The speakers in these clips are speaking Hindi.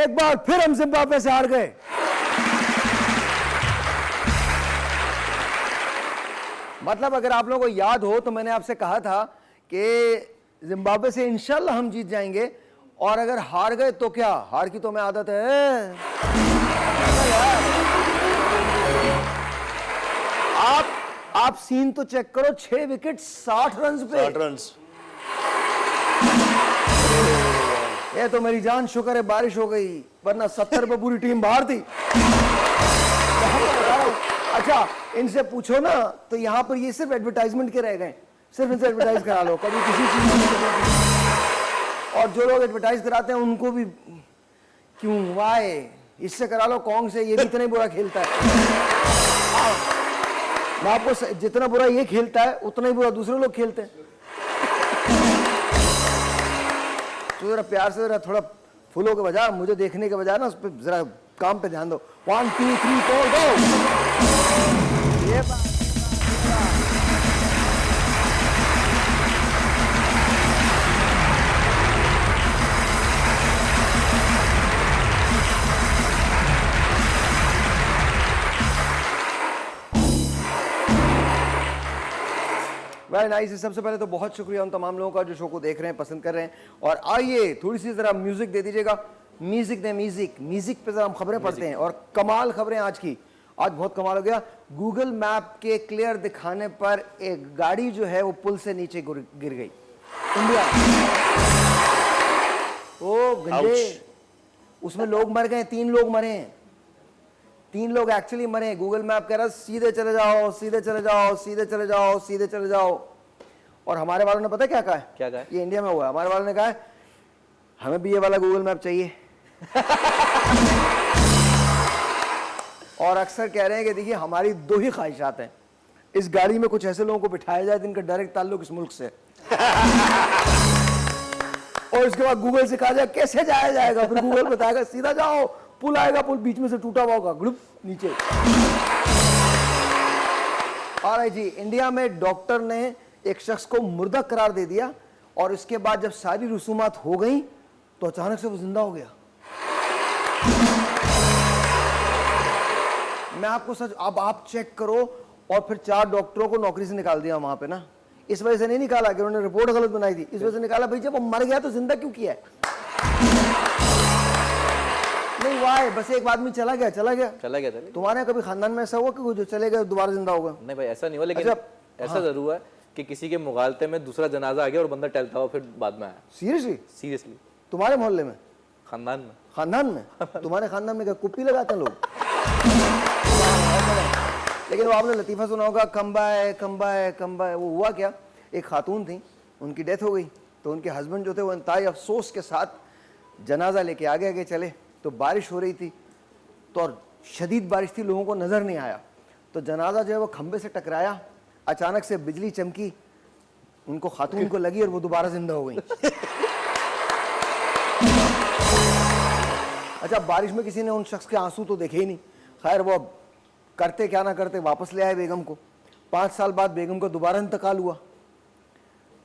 एक बार फिर हम जिम्बाब्वे से हार गए। मतलब अगर आप लोगों को याद हो तो मैंने आपसे कहा था कि जिम्बाब्वे से इंशाल्लाह हम जीत जाएंगे, और अगर हार गए तो क्या, हार की तो हमें आदत है। आप सीन तो चेक करो, 6 विकेट 60 रन पे। 60 रन। ये तो मेरी जान शुक्र है बारिश हो गई, वरना 70 पे पूरी टीम बाहर थी। अच्छा इनसे पूछो ना तो यहाँ पर ये सिर्फ एडवर्टाइजमेंट के रह गए, सिर्फ इनसे एडवर्टाइज करा लो कभी किसी चीज में। और जो लोग एडवर्टाइज कराते हैं उनको भी क्यों, वाई, इससे करा लो कौन से, ये भी इतना ही बुरा खेलता है। मैं आपको जितना बुरा ये खेलता है उतना ही बुरा दूसरे लोग खेलते हैं। तो जरा प्यार से जरा थोड़ा फूलों के बजाय मुझे देखने के बजाय ना उस पर जरा काम पे ध्यान दो। 1 2 3 4 गो। ये वेरी नाइस। सबसे पहले तो बहुत शुक्रिया उन तमाम लोगों का जो शो को देख रहे हैं, पसंद कर रहे हैं। और आइए थोड़ी सी जरा म्यूजिक दे दीजिएगा। म्यूजिक पे जरा हम खबरें पढ़ते हैं, और कमाल खबरें आज की। आज बहुत कमाल हो गया। गूगल मैप के क्लियर दिखाने पर एक गाड़ी जो है वो पुल से नीचे गिर गई इंडिया। ओ गंजे, उसमें लोग मर गए, 3 लोग मरे हैं, 3 लोग एक्चुअली मरे। गूगल मैप कह रहा सीधे चले जाओ, सीधे चले जाओ, सीधे चले जाओ, सीधे चले जाओ। और हमारे वालों ने पता क्या कहा है? क्या कहा है? ये इंडिया में हुआ है। हमारे वालों ने कहा है हमें भी ये वाला गूगल मैप चाहिए। और अक्सर कह रहे हैं कि देखिए हमारी 2 ही ख्वाहिशात हैं, इस गाड़ी में कुछ ऐसे लोगों को बिठाया जाए जिनका डायरेक्ट ताल्लुक इस मुल्क से। और उसके बाद गूगल से कहा जाए कैसे जाया जाएगा, फिर गूगल बताएगा सीधा जाओ, पुल आएगा, पुल बीच में से टूटा हुआ होगा, ग्रुप नीचे। और जी इंडिया में डॉक्टर ने एक शख्स को मुर्दा करार दे दिया, और इसके बाद जब सारी रसूमात हो गई तो अचानक से वो जिंदा हो गया। मैं आपको सच, अब आप चेक करो। और फिर 4 डॉक्टरों को नौकरी से निकाल दिया वहां पे ना। इस वजह से नहीं निकाला कि उन्होंने रिपोर्ट गलत बनाई थी, इस वजह से निकाला भाई जब वो मर गया तो जिंदा क्यों किया है। नहीं वाह, बस एक आदमी चला गया। तुम्हारे यहाँ कभी खानदान में ऐसा हुआ कि जो चले गए दोबारा जिंदा हो गए? नहीं भाई ऐसा नहीं हुआ, लेकिन ऐसा जरूर है कि किसी के मुगालते में दूसरा जनाजा आ गया और बंदा टहलता हुआ फिर बाद में आया। सीरियसली तुम्हारे मोहल्ले में, खानदान में तुम्हारे खानदान में क्या कुप्पी लगाते हैं लोग? लेकिन वो आपने लतीफ़ा सुना होगा, कम्बाए। वो हुआ क्या, एक खातून थी, उनकी डेथ हो गई, तो उनके हस्बैंड जो थे वो इंतहाई अफसोस के साथ जनाजा लेके आगे चले। तो बारिश हो रही थी, तो और शदीद बारिश थी, लोगों को नज़र नहीं आया, तो जनाजा जो है वो खंबे से टकराया, अचानक से बिजली चमकी, उनको खातून को लगी और वो दोबारा जिंदा हो गई। अच्छा बारिश में किसी ने उन शख्स के आंसू तो देखे ही नहीं। खैर वो करते क्या ना करते वापस ले आए बेगम को। 5 साल बाद बेगम को दोबारा इंतकाल हुआ।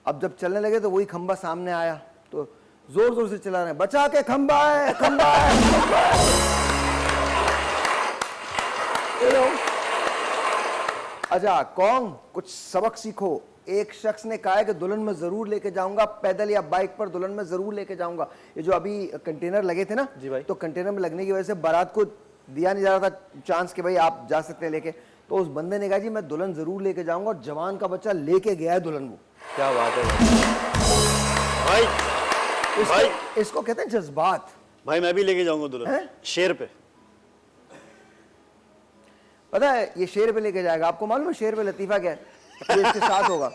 अब जब चलने लगे तो वही खंबा सामने आया, तो जोर जोर से चला रहे हैं, बचा के खंबा है। अच्छा कौन, कुछ सबक सीखो। एक शख्स ने कहा है कि दुल्हन में जरूर लेके जाऊंगा, पैदल या बाइक पर दुल्हन में जरूर लेके जाऊंगा। ये जो अभी कंटेनर लगे थे ना जी भाई, तो कंटेनर में लगने की वजह से बारात को दिया नहीं जा रहा था चांस कि भाई आप जा सकते हैं लेके, तो उस बंदे ने कहा जी मैं दुल्हन जरूर लेके जाऊंगा, और जवान का बच्चा लेके गया है दुल्हन। वो क्या बात है भाई, इसको कहते हैं जज्बात। भाई मैं भी लेके जाऊंगा दुल्हन शेर पे। पता है ये शेर पे लेके जाएगा, आपको मालूम है शेर पे लतीफा क्या है? ये इसके साथ होगा।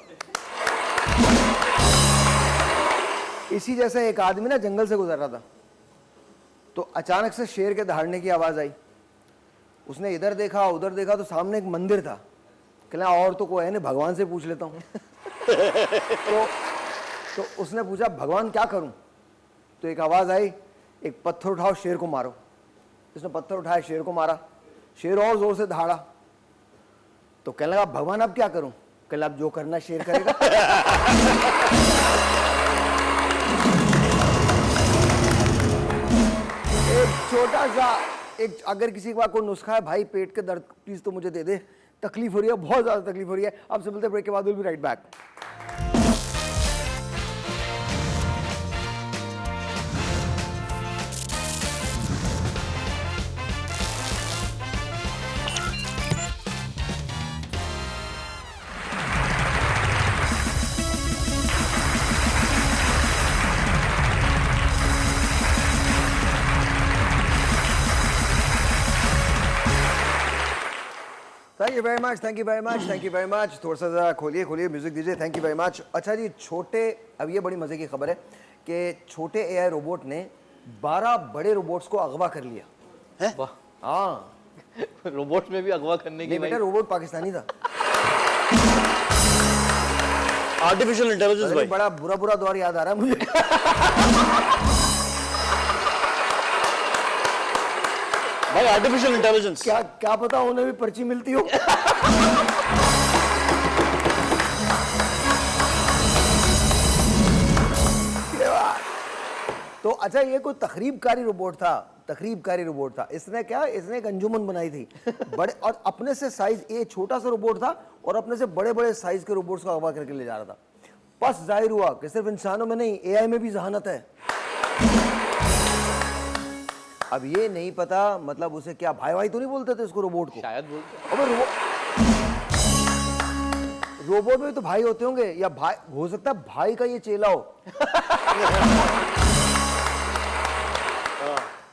इसी जैसा एक आदमी ना जंगल से गुजर रहा था, तो अचानक से शेर के दहाड़ने की आवाज आई। उसने इधर देखा उधर देखा, तो सामने एक मंदिर था। कहला और तो कोई है नहीं, भगवान से पूछ लेता हूँ। तो उसने पूछा भगवान क्या करूं? तो एक आवाज आई, एक पत्थर उठाओ शेर को मारो। उसने पत्थर उठाया, शेर को मारा, शेर और जोर से दहाड़ा। तो कहने लगा भगवान अब क्या करूं? कहला अब जो करना शेर करेगा। एक छोटा सा एक, अगर किसी के पास कोई नुस्खा है भाई पेट के दर्द प्लीज तो मुझे दे दे, तकलीफ हो रही है, बहुत ज्यादा तकलीफ हो रही है। आपसे मिलते हैं ब्रेक के बाद, will be right back. Thank you very much, thank you very much, thank you very much. थोड़ा सा ज़रा खोलिए खोलिए, म्यूजिक दीजिए। Thank you very much. अच्छा जी, छोटे, अब ये बड़ी मज़े की खबर है कि छोटे एआई रोबोट ने 12 बड़े रोबोट्स को अगवा कर लिया है? वाह, हाँ, रोबोट में भी अगवा करने की ये बेटा रोबोट पाकिस्तानी था। आर्टिफिशियल इंटेलिजेंस अरे भाई। बड़ा बुरा बुरा दौर याद आ रहा है मुझे। भाई आर्टिफिशियल इंटेलिजेंस। क्या क्या पता उन्हें भी पर्ची मिलती हो। तो अच्छा, ये कोई तकरीबकारी रोबोट था, तकरीबकारी रोबोट था। इसने क्या, इसने एक अंजुमन बनाई थी बड़े, और अपने से साइज, ये छोटा सा रोबोट था और अपने से बड़े बड़े साइज के रोबोट्स को अगवा करके ले जा रहा था। बस जाहिर हुआ कि सिर्फ इंसानों में नहीं, एआई में भी जहानत है। अब ये नहीं पता, मतलब उसे क्या भाई भाई तो नहीं बोलते थे इसको, रोबोट को? शायद बोलते हैं। अबे रोबोट में तो भाई होते होंगे, या भाई हो सकता है भाई का ये चेला हो।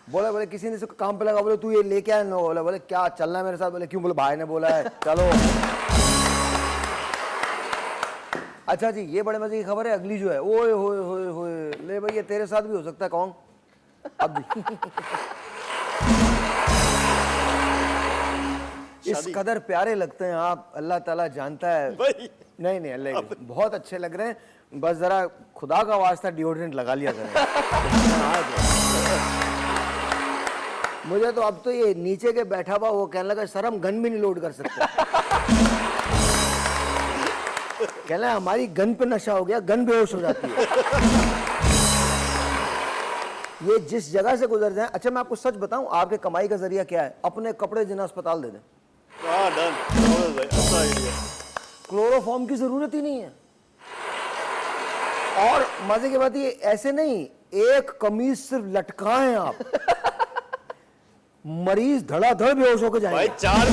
बोले बोले किसी ने इसको काम पे लगा, बोले तू ये लेके आया ना, बोले बोले क्या चलना है मेरे साथ, बोले क्यों, बोले भाई ने बोला है चलो। अच्छा जी, ये बड़े मजे की खबर है। अगली जो है, ओए होए होए होए, ले भाई ये तेरे साथ भी हो सकता है। कौन? अब भी इस कदर प्यारे लगते हैं आप, अल्लाह ताला जानता है। भाई नहीं नहीं, अल्लाह के बहुत अच्छे लग रहे हैं, बस जरा खुदा का वास्ता डिओड्रेंट लगा लिया करें। मुझे तो अब तो ये नीचे के बैठा हुआ वो कहने लगा सर हम गन भी नहीं लोड कर सकते। कहना लगा हमारी गन पे नशा हो गया, गन बेहोश हो जाती है। ये जिस जगह से गुजर जाए। अच्छा मैं आपको सच बताऊं, आपके कमाई का जरिया क्या है? अपने कपड़े जिन्हें अस्पताल दे दें। हाँ डन भाई, अच्छा आइडिया। क्लोरोफॉर्म की जरूरत ही नहीं है। और मजे की बात ये ऐसे नहीं, एक कमीज सिर्फ लटकाएं आप, मरीज धड़ाधड़ बेहोश होकर भाई जाएंगे।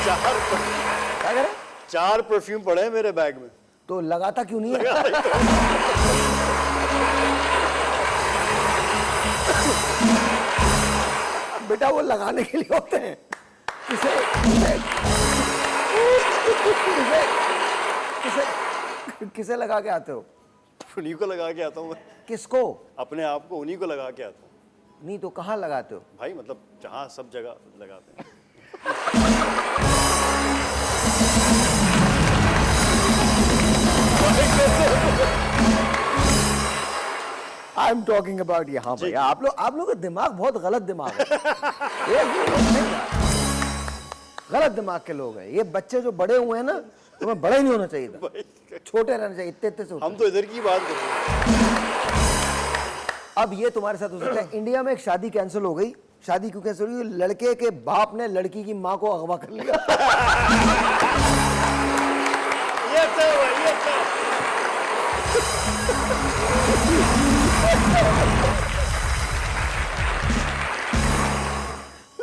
क्या करें? 4 परफ्यूम पड़े हैं मेरे बैग में। तो लगाता क्यों नहीं है? बेटा वो लगाने के लिए होते हैं। किसे किसे किसे किसे, किसे लगा के आते हो? उन्हीं को लगा के आता हूँ मैं, किसको? अपने आप को उन्हीं को लगा के आता हूँ नहीं तो कहाँ लगाते हो? भाई, मतलब जहाँ सब जगह लगाते हैं। आई एम टॉकिंग अबाउट, यहाँ पर आप लोग का दिमाग बहुत गलत दिमाग है। ये लोग नहीं है, गलत दिमाग के लोग हैं। ये बच्चे जो बड़े हुए हैं ना, तुम्हें बड़ा ही नहीं होना चाहिए था, छोटे रहना चाहिए, इतने इतने से होते। हम तो इधर की बात कर रहे हैं। अब ये तुम्हारे साथ हो सकता है। इंडिया में एक शादी कैंसिल हो गई। शादी क्यों कैंसिल हुई? लड़के के बाप ने लड़की की माँ को अगवा कर लिया। ये अच्छा है भाई, ये अच्छा है।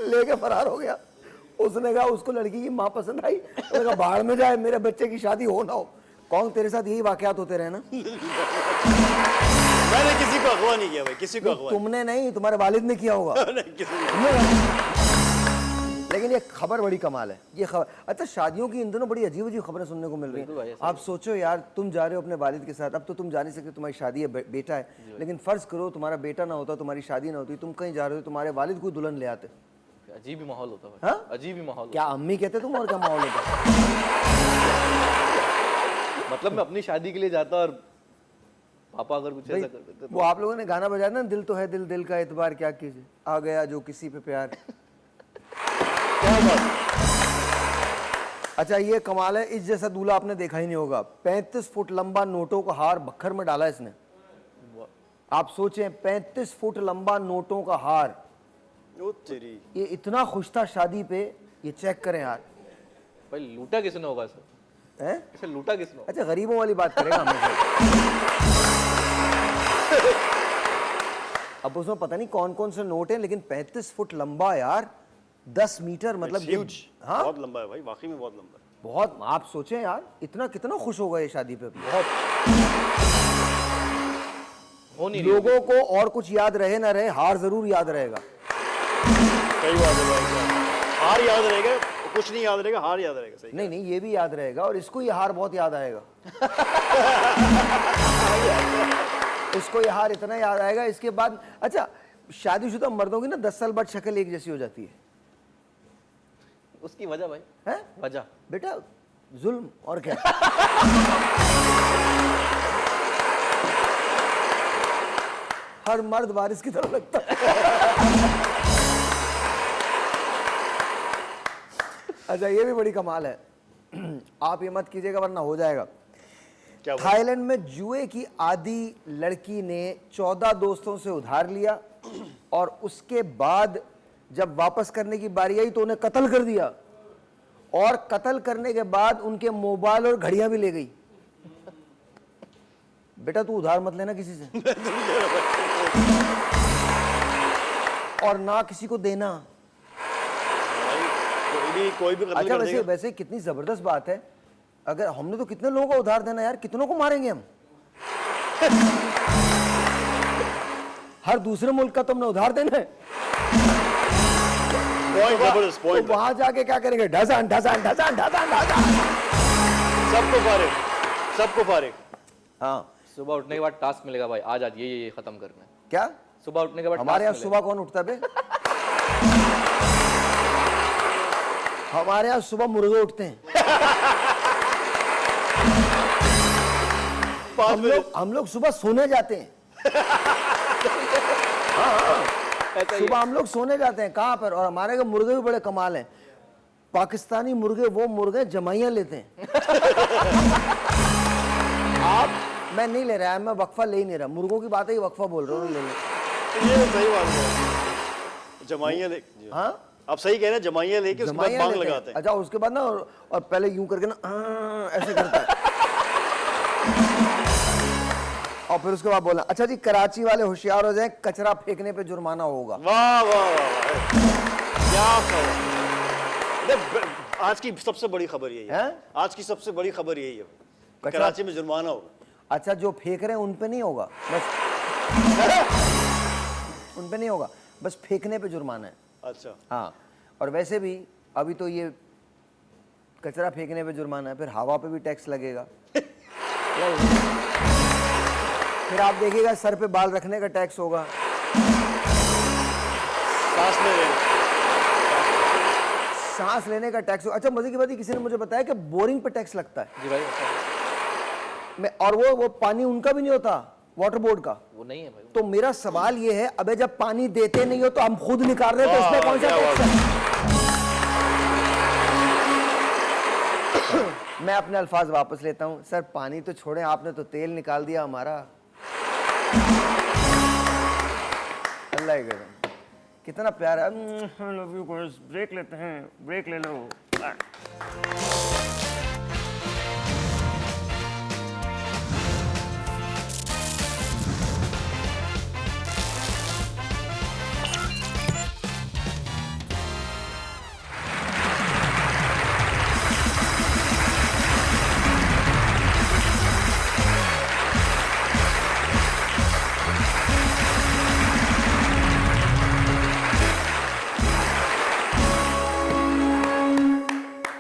लेके फरार हो गया। उसने कहा उसको लड़की की माँ पसंद आई, उसने कहा बाहर में जाए, मेरे बच्चे की शादी हो ना हो। कौन, तेरे साथ यही वाकयात होते रहे ना? मैंने किसी को अगवा नहीं किया भाई, किसी को अगवा तुमने नहीं, तुम्हारे वालिद ने किया होगा। नहीं, किसी ने। लेकिन ये खबर बड़ी कमाल है, ये खबर। अच्छा शादियों की इन दिनों बड़ी अजीब अजीब खबरें सुनने को मिल रही बिल्कुल भाई, हैं। ऐसा आप सोचो यार, तुम जा रहे हो अपने वालिद के साथ, अब तो तुम जा नहीं सकते, तुम्हारी शादी है, बेटा है, लेकिन फर्ज करो तुम्हारा बेटा ना होता, तुम्हारी शादी ना होती, तुम कहीं जा रहे हो, तुम्हारे वालिद को दुल्हन ले आते, अजीब ही माहौल होता है, हाँ? अजीब ही माहौल क्या अम्मी कहते तुम और क्या माहौल होता? मतलब मैं अपनी शादी के लिए जाता और पापा अगर कुछ ऐसा कर देते वो आप लोगों ने गाना बजाया ना, दिल तो है दिल, दिल का एतबार क्या कीजिए, आ गया जो किसी पे प्यार। क्या बात। अच्छा ये कमाल है, इस जैसा दूल्हा आपने देखा ही नहीं होगा। 35 फुट लंबा नोटों का हार बखर में डाला इसने। आप सोचें 35 फुट लंबा नोटों का हार, ओ तेरी ये इतना खुश था शादी पे, ये चेक करें यार। भाई लूटा किसने होगा सर? हैं? इसे लूटा किसने होगा? अच्छा गरीबों वाली बात करेगा हमेशा। अब उसमें पता नहीं कौन कौन से नोट हैं, लेकिन 35 फुट लंबा यार, 10 मीटर मतलब ये- ह्यूज, हाँ बहुत लंबा है भाई, वाकई में बहुत लंबा है। बहुत। आप सोचें यार, इतना कितना खुश होगा ये शादी पे। बहुत। हो नहीं रही। लोगों को और कुछ याद रहे ना रहे, हार जरूर याद रहेगा। सही बात है भाई, हार याद रहेगा, कुछ नहीं याद रहेगा, हार याद रहेगा। सही नहीं नहीं, ये भी याद रहेगा, और इसको ये हार बहुत याद आएगा। इसको ये हार इतना याद आएगा। इसके बाद अच्छा, शादीशुदा मर्दों की ना 10 साल बाद शक्ल एक जैसी हो जाती है। उसकी वजह भाई, हैं? वजह बेटा जुल्म और क्या। हर मर्द बारिश की तरह लगता है। अच्छा ये भी बड़ी कमाल है, आप ये मत कीजिएगा वरना हो जाएगा। क्या हुआ? थाईलैंड में जुए की आदी लड़की ने 14 दोस्तों से उधार लिया, और उसके बाद जब वापस करने की बारी आई तो उन्हें कत्ल कर दिया, और कत्ल करने के बाद उनके मोबाइल और घड़ियां भी ले गई। बेटा तू उधार मत लेना किसी से, और ना किसी को देना। भाई कोई भी कत्ल अच्छा कर वैसे देगा। वैसे कितनी जबरदस्त बात है, अगर हमने तो कितने लोगों को उधार देना यार, कितनों को मारेंगे हम। हर दूसरे मुल्क का तुमने उधार देना है, पॉइंट जबरदस्त तो पॉइंट, वहां जाके क्या करेंगे, ढसान ढसान ढसान ढसान ढसान। सबको फारिग, सबको फारिग। हाँ सुबह उठने के बाद टास्क मिलेगा भाई, आज आज ये खत्म करना है। क्या, सुबह उठने के बाद हमारे यहाँ task सुबह कौन उठता बे? हमारे यहाँ सुबह मुर्गे उठते हैं। हम लोग सुबह सोने जाते हैं। मिलेगा। ऐसा ही सुबह है। हम लोग सोने जाते हैं कहाँ पर, और हमारे के मुर्गे भी बड़े कमाल हैं। पाकिस्तानी मुर्गे वो मुर्गे जमाइयाँ लेते हैं। आप, मैं नहीं ले रहा, मैं वक्फा ले ही नहीं रहा, मुर्गों की बात है, वक्फा बोल रहा हूँ, ले लो। ये सही बात है, जमाइयाँ ले, हाँ आप सही कह रहे हैं, जमाइयाँ लेके उसके बाद जमाइयाँ बांग लेते हैं। लगाते हैं। अच्छा उसके बाद ना, और पहले यूं करके ना ऐसे करता है, और फिर उसके बाद बोला, अच्छा जी कराची वाले होशियार हो जाएं, कचरा फेंकने पे जुर्माना होगा। वाह वाह वाह, क्या खबर। आज की सबसे बड़ी खबर यही है, हैं? आज की सबसे बड़ी खबर यही है, कचरा- कराची में जुर्माना होगा। अच्छा जो फेंक रहे हैं उन पे नहीं होगा, बस उन पे नहीं होगा, बस फेंकने पे जुर्माना है। अच्छा, हाँ, और वैसे भी अभी तो ये कचरा फेंकने पे जुर्माना है, फिर हवा पे भी टैक्स लगेगा। फिर आप देखिएगा सर पे बाल रखने का टैक्स होगा। सांस ले रहे हैं। सांस लेने का टैक्स होगा। अच्छा मजे की बात है, किसी ने मुझे बताया कि बोरिंग पे टैक्स लगता है। जी भाई, ऐसा और वो पानी उनका भी नहीं होता, वाटर बोर्ड का। वो नहीं है भाई। तो मेरा सवाल ये है, अबे जब पानी देते नहीं हो तो हम खुद निकाल रहे हैं, तो इसमें कौन सा क्या टैक्स बात है? मैं अपने अल्फाज वापस लेता हूं। सर पानी तो छोड़ें, आपने तो तेल निकाल दिया हमारा। अल्लाह ही कसम, कितना प्यारा। लव यू गाइस, ब्रेक लेते हैं, ब्रेक ले लो।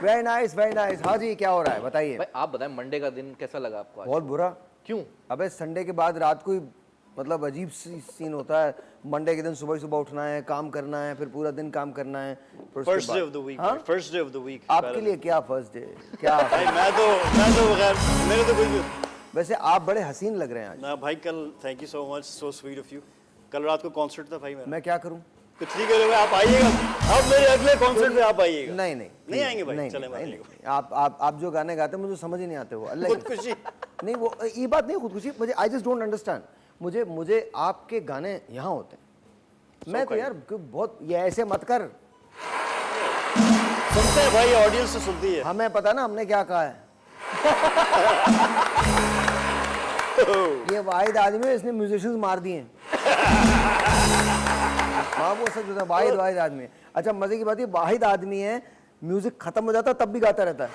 Very nice very nice. हाँ जी क्या हो रहा है बताइए। भाई आप बताएं, मंडे का दिन कैसा लगा आपको आज? बहुत बुरा। क्यों? अबे संडे के बाद रात को ही मतलब अजीब सी सीन होता है। मंडे के दिन सुबह ही सुबह उठना है, काम करना है, फिर पूरा दिन काम करना है, फिर उसके फर्स्ट डे बाद- ऑफ द वीक, हाँ? First day of the week. आपके लिए क्या फर्स्ट डे क्या? भाई मैं तो बगैर मेरे तो कोई, वैसे आप बड़े हसीन लग रहे हैं आज। ना भाई कल, thank you so much, so sweet of you. कल रात को कॉन्सर्ट था भाई मेरा। मैं क्या करूं? कुछ नहीं करोगे, आप आइएगा, अब मेरे अगले कॉन्सर्ट में आप आइएगा। नहीं नहीं नहीं आएंगे भाई, नहीं, चले नहीं, नहीं, नहीं। आप जो गाने गाते हैं मुझे समझ ही नहीं आते वो। अल्लाह की- खुदकुशी। नहीं वो ये बात नहीं खुदकुशी, मुझे आई जस्ट डोंट अंडरस्टैंड। मुझे मुझे आपके गाने यहाँ होते हैं। मैं तो यार बहुत ये ऐसे मत कर, सुनते हैं भाई, ऑडियंस से सुनती है। हमें पता ना हमने क्या कहा है। ये वाहिद आदमी है, इसने म्यूजिशियंस मार दिए हैं। हाँ वो सच होता है, वाहिद आदमी है। अच्छा मजे की बात ये वाहिद आदमी है, म्यूजिक खत्म हो जाता तब भी गाता रहता है।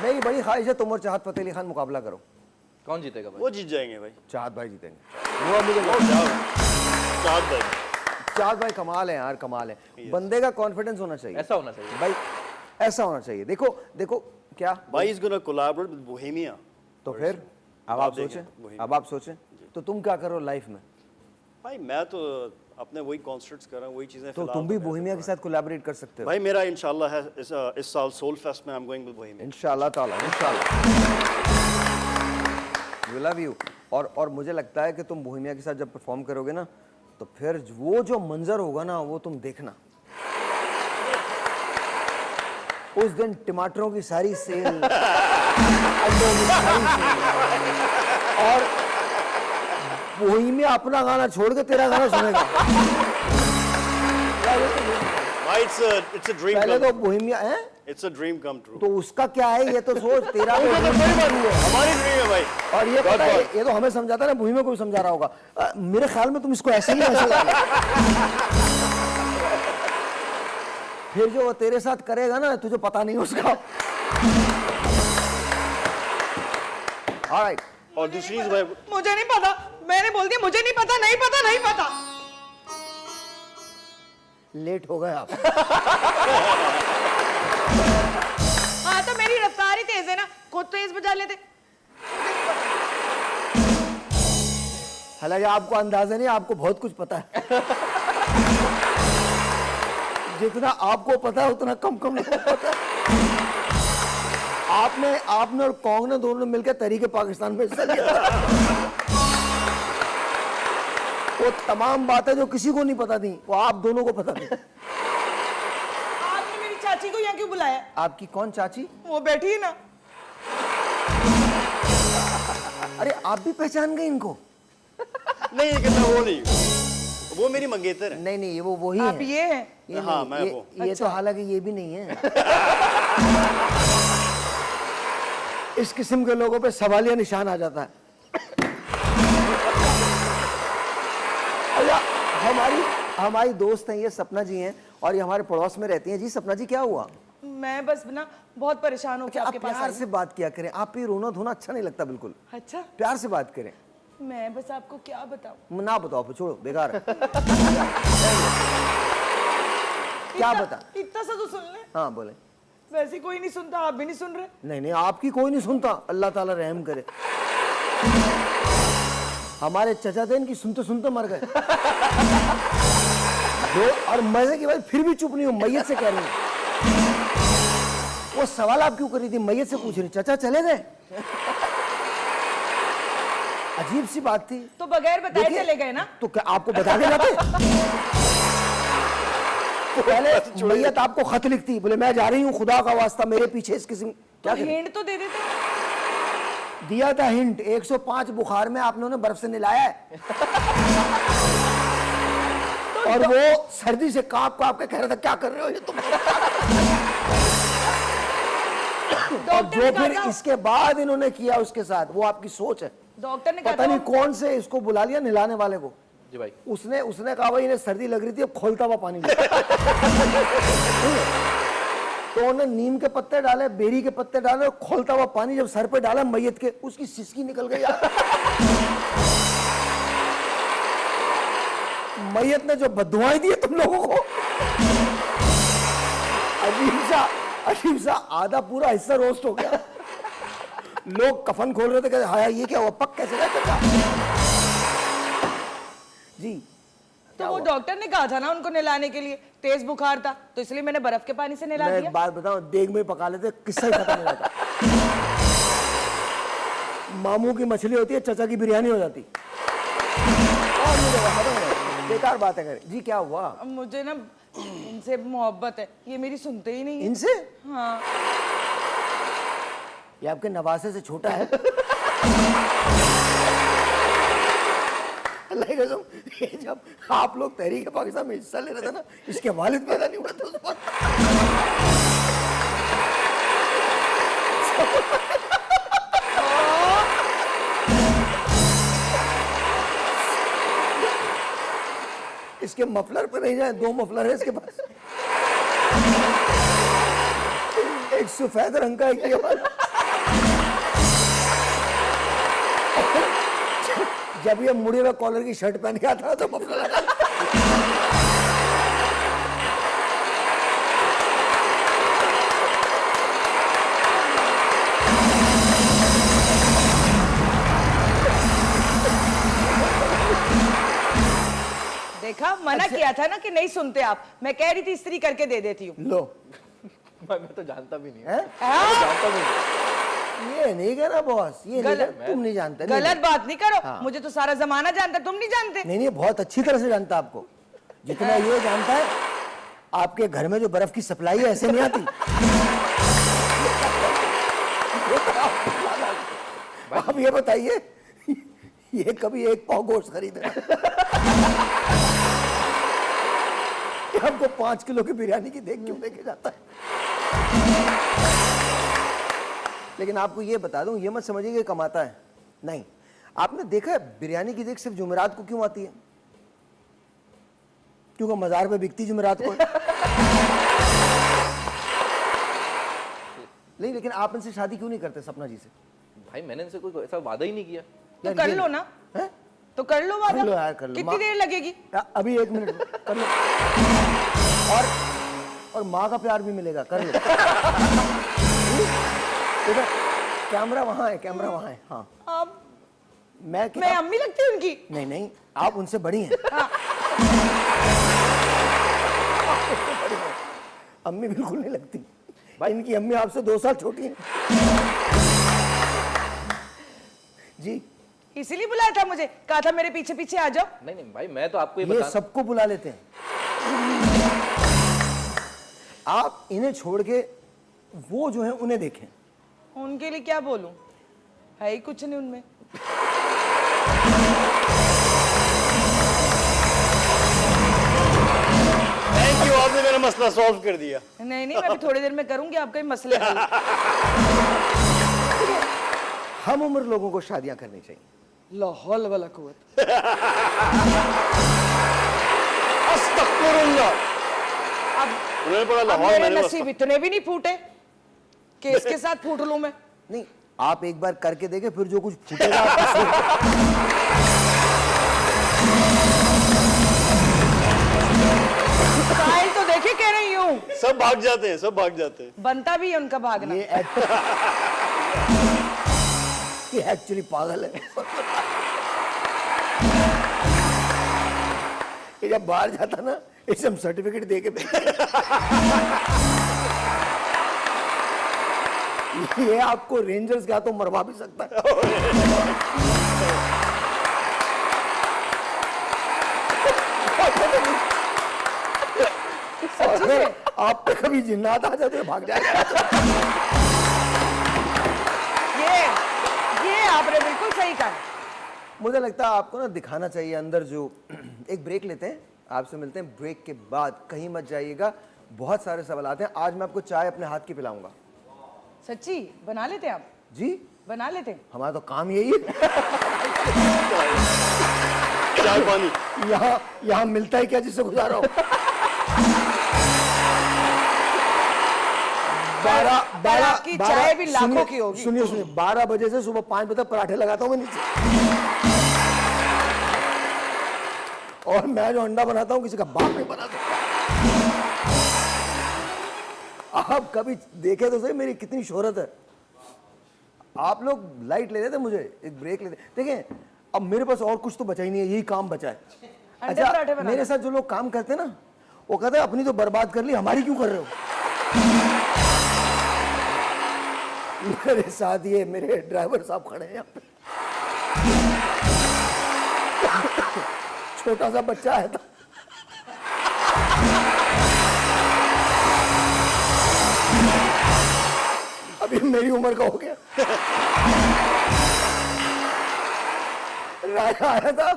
मेरी बड़ी ख्वाहिश है तुम और चाहत फतेह अली खान मुकाबला करो। कौन जीतेगा भाई? वो जीत जाएंगे भाई। चाहत भाई जीतेंगे। वो मुझे चाहत भाई, चाहत भाई कमाल है यार, कमाल है। बंदे का कॉन्फिडेंस होना चाहिए, ऐसा होना चाहिए भाई, ऐसा होना चाहिए। देखो देखो क्या भाई is gonna collaborate with Bohemia. तो फिर अब आप देखें, सोचें, वही। अब आप सोचें तो तुम क्या करो लाइफ में? भाई मैं तो अपने वही कॉन्सर्ट्स कर रहा हूँ, वही चीजें। तो फिलहाल तुम भी मैं बोहेमिया के साथ कोलैबोरेट कर सकते हो। भाई मेरा इंशाल्लाह है इस साल सोल फेस्ट में I am going with Bohemia. इंशाल्लाह ताला, इंशाल्लाह। We love you. और मुझे लगता है कि तुम बोहेमिया के साथ जब परफॉर्म करोगे ना तो फिर वो जो मंजर होगा ना वो तुम देखना। उस दिन टमाटरों की सारी सेल, अंडों की सारी सेल, और बोहेमिया अपना गाना छोड़ के तेरा गाना सुनेगा। भाई इट्स अ ड्रीम पहले कम, तो बोहेमिया है it's a dream come true. तो उसका क्या है ये तो सोच। तेरा तो हमारी ड्रीम है भाई। और ये पता है ये तो हमें समझाता ना, बोहेमिया को भी समझा रहा होगा। मेरे ख्याल में तुम इसको ऐसे ही ऐसे फिर जो वो तेरे साथ करेगा ना तुझे पता नहीं उसका। ऑलराइट। और दूसरी चीज भाई, मुझे नहीं पता, मैंने बोल दिया मुझे नहीं पता, नहीं पता, नहीं पता। लेट हो गए आप। हाँ तो मेरी रफ्तार ही तेज है ना, खुद तेज बजा लेते। हालांकि आपको अंदाजा नहीं, आपको बहुत कुछ पता है। जितना आपको पता है उतना कम कम लोगों को पता है। आपने और कॉन्ग ने दोनों ने मिलकर तहरीक पाकिस्तान में हिस्सा लिया। वो तमाम बातें जो किसी को नहीं पता थी वो आप दोनों को पता थी। आपने मेरी चाची को यहाँ क्यों बुलाया? आपकी कौन चाची? वो बैठी है ना। अरे आप भी पहचान गए इनको? नहीं लेकिन मैं वो नहीं, वो मेरी मंगेतर है। नहीं नहीं वो वही आप है। ये हैं? ये हाँ, नहीं, मैं ये, वो। ये तो हालांकि ये भी नहीं है। इस किस्म के लोगों पे सवालिया निशान आ जाता है। अच्छा, हमारी दोस्त हैं ये सपना जी हैं और ये हमारे पड़ोस में रहती हैं। जी सपना जी क्या हुआ? मैं बस ना बहुत परेशान हो के आप आपके पास प्यार आई से बात किया करें, आप ये रोना धोना अच्छा नहीं लगता बिल्कुल। हूँ। अच्छा, प्यार से बात करें। मैं बस आपको क्या बताऊं? ना बताओ फिर, छोड़ो बेकार है। क्या बता? इतना सा तो सुन ले। हाँ बोले। वैसे कोई नहीं सुनता, आप भी नहीं सुन रहे। नहीं नहीं आपकी कोई नहीं सुनता, अल्लाह ताला रहम करे। हमारे चचा थे इनकी सुनते सुनते मर गए। और मजे की बात फिर भी चुप नहीं हो, मैयत से कह रही हूँ। वो सवाल आप क्यों कर रही थी? मैयत से पूछ रही चचा चले गए। अजीब सी बात थी। तो बगैर बताए देखिए, चले गए ना। तो क्या आपको बता के जाते? तो पहले मैयत आपको खत लिखती, बोले मैं जा रही हूँ, खुदा का वास्ता मेरे पीछे इस किस्म क्या तो करें? हिंट तो दे देते। दिया था हिंट। 105 बुखार में आपने उन्हें बर्फ से नहलाया है। और वो सर्दी से कांप कांप के कह रहा था क्या कर रहे हो ये तुम? और डॉक्टर जो ने फिर कहा था- इसके बाद इन्होंने किया उसके साथ वो आपकी सोच है। डॉक्टर ने कहा पता था नहीं कौन से इसको बुला लिया नहलाने वाले को। जी भाई। उसने कहा भाई इन्हें सर्दी लग रही थी, अब खोलता हुआ पानी ले। तो उन्होंने नीम के पत्ते डाले, बेरी के पत्ते डाले, खोलता हुआ पानी जब सर पे डाला मैयत के, उसकी सिसकी निकल गई यार। मैयत ने जो बददुआएं दी तुम लोगों को, अजीब सा आधा पूरा हिस्सा रोस्ट हो गया। लोग कफन खोल रहे थे, कहते हाय ये क्या हुआ, पक कैसे गया चाचा? जी तो वो डॉक्टर ने कहा था ना उनको नहलाने के लिए, तेज बुखार था तो इसलिए मैंने बर्फ के पानी से नहला मैं दिया। एक बात बताऊं, देग में पका लेते किस्सा ही खत्म हो जाता। मामू की मछली होती है, चचा की बिरयानी हो जाती। और मुझे खत्म हो जाता। बेकार बातें करें। जी क्या हुआ? अब मुझे ना इनसे मोहब्बत है, ये मेरी सुनते ही नहीं है। इनसे? हाँ। ये आपके नवासे से छोटा है। अल्लाह की कसम, ये जब आप लोग तहरीक पाकिस्तान में हिस्सा ले रहे थे ना, इसके वालिद पैदा नहीं हुए थे उस वक्त। इसके मफलर पे नहीं जाए, 2 मफलर है इसके पास, एक सफेद रंग का, एक ये वाला। जब ये मुड़े हुए कॉलर की शर्ट पहन के आता तो मफलर लगा। देखा, मना किया था ना कि नहीं सुनते आप। मैं कह रही थी इस्त्री करके दे देती हूँ। लो, मैं तो जानता भी नहीं है? जानता भी नहीं। ये नहीं कहना बॉस, ये नहीं गलत- कहना, तुम नहीं जानते। गलत बात नहीं करो। हाँ। मुझे तो सारा जमाना जानता, तुम नहीं जानते। नहीं, बहुत अच्छी तरह से जानता आपको, जितना ये जानता है। आपके घर में जो बर्फ की सप्लाई है ऐसे नहीं आती। आप ये बताइए, ये कभी 1 पाव गोश्त खरीदा? आपको 5 किलो की बिरयानी की देख क्यों लेके जाता है? लेकिन आपको ये बता दूं, ये मत समझिए कि कमाता है, नहीं। आपने देखा है बिरयानी की देख सिर्फ जुमेरात को क्यों आती है? क्योंकि मजार पे बिकती जुमेरात को। नहीं, लेकिन आप इनसे शादी क्यों नहीं करते सपना जी से? भाई मैंने इनसे कोई ऐसा वादा ही नहीं किया। तो यार कर ये- लो ना, हैं? तो कर लो वादा। कर लो यार, कर लो। कितनी देर लगेगी? अभी 1 मिनट कर लो। और माँ का प्यार भी मिलेगा, कर लो। इधर कैमरा वहां है, कैमरा वहां है। हाँ, आप मैं मैं अम्मी लगती हूँ उनकी? नहीं नहीं, आप उनसे बड़ी हैं। हाँ। अम्मी बिल्कुल नहीं लगती। इनकी अम्मी आपसे 2 साल छोटी हैं। जी, इसीलिए बुलाया था मुझे, कहा था मेरे पीछे पीछे आ जाओ। नहीं नहीं भाई, मैं तो आपको ये ये बता सबको बुला लेते हैं। आप इन्हें छोड़ के वो जो है उन्हें देखें। उनके लिए क्या बोलूं, है ही कुछ नहीं उनमें। थैंक यू, आपने मेरा मसला सॉल्व कर दिया। नहीं नहीं, मैं भी थोड़ी देर में करूंगी आपके मसले हल। हम उम्र लोगों को शादियां करनी चाहिए। ला हौल वला कुव्वत। अस्तगफिरुल्लाह। अब उन्होंने पढ़ा अब लाहौर, मेरे मैंने नसीब इतने भी नहीं फूटे कि इसके साथ फूट लूं मैं। नहीं, आप एक बार करके देखें, फिर जो कुछ फूटेगा आप स्टाइल तो देखे कह रही हूँ, सब भाग जाते हैं, सब भाग जाते हैं। बनता भी है उनका भागना। ये एक्चुअली पागल है। ये जब बाहर जाता ना, इसे हम सर्टिफिकेट दे के ये आपको रेंजर्स का तो मरवा भी सकता है। अगर आप पे कभी जिन्नात आ जाते भाग जाएगा। ये आपने बिल्कुल सही कहा। मुझे लगता है आपको ना दिखाना चाहिए अंदर जो। एक ब्रेक लेते हैं, आपसे मिलते हैं ब्रेक के बाद। कहीं मत जाइएगा, बहुत सारे सवाल आते हैं। आज मैं आपको चाय अपने हाथ की पिलाऊंगा। सच्ची बना लेते हैं आप? जी, बना लेते हैं। हमारा तो काम यही है। चाय पानी यहाँ मिलता है क्या जिससे गुजारा हो? 12 आपकी चाय भी लाखों की होगी। सुनिए 12 बजे से सुबह 5 बजे तक पराठे लगाता हूँ मैं नीचे। और मैं जो अंडा बनाता हूँ किसी का बाप नहीं बना सकता। आप कभी देखे तो सही मेरी कितनी शोहरत है। आप लोग लाइट ले लेते, मुझे एक ब्रेक लेते। देखें, अब मेरे पास और कुछ तो बचा ही नहीं है, यही काम बचा है। अंडे पराठे बनाना। मेरे साथ जो लोग काम करते हैं ना, वो कहते हैं अपनी तो बर्बाद कर ली, हमारी क्यों कर रहे हो? मेरे साथ ये मेरे ड्राइवर साहब खड़े हैं यहाँ पे। छोटा सा बच्चा आया था, अभी मेरी उम्र का हो गया। राजा आया था,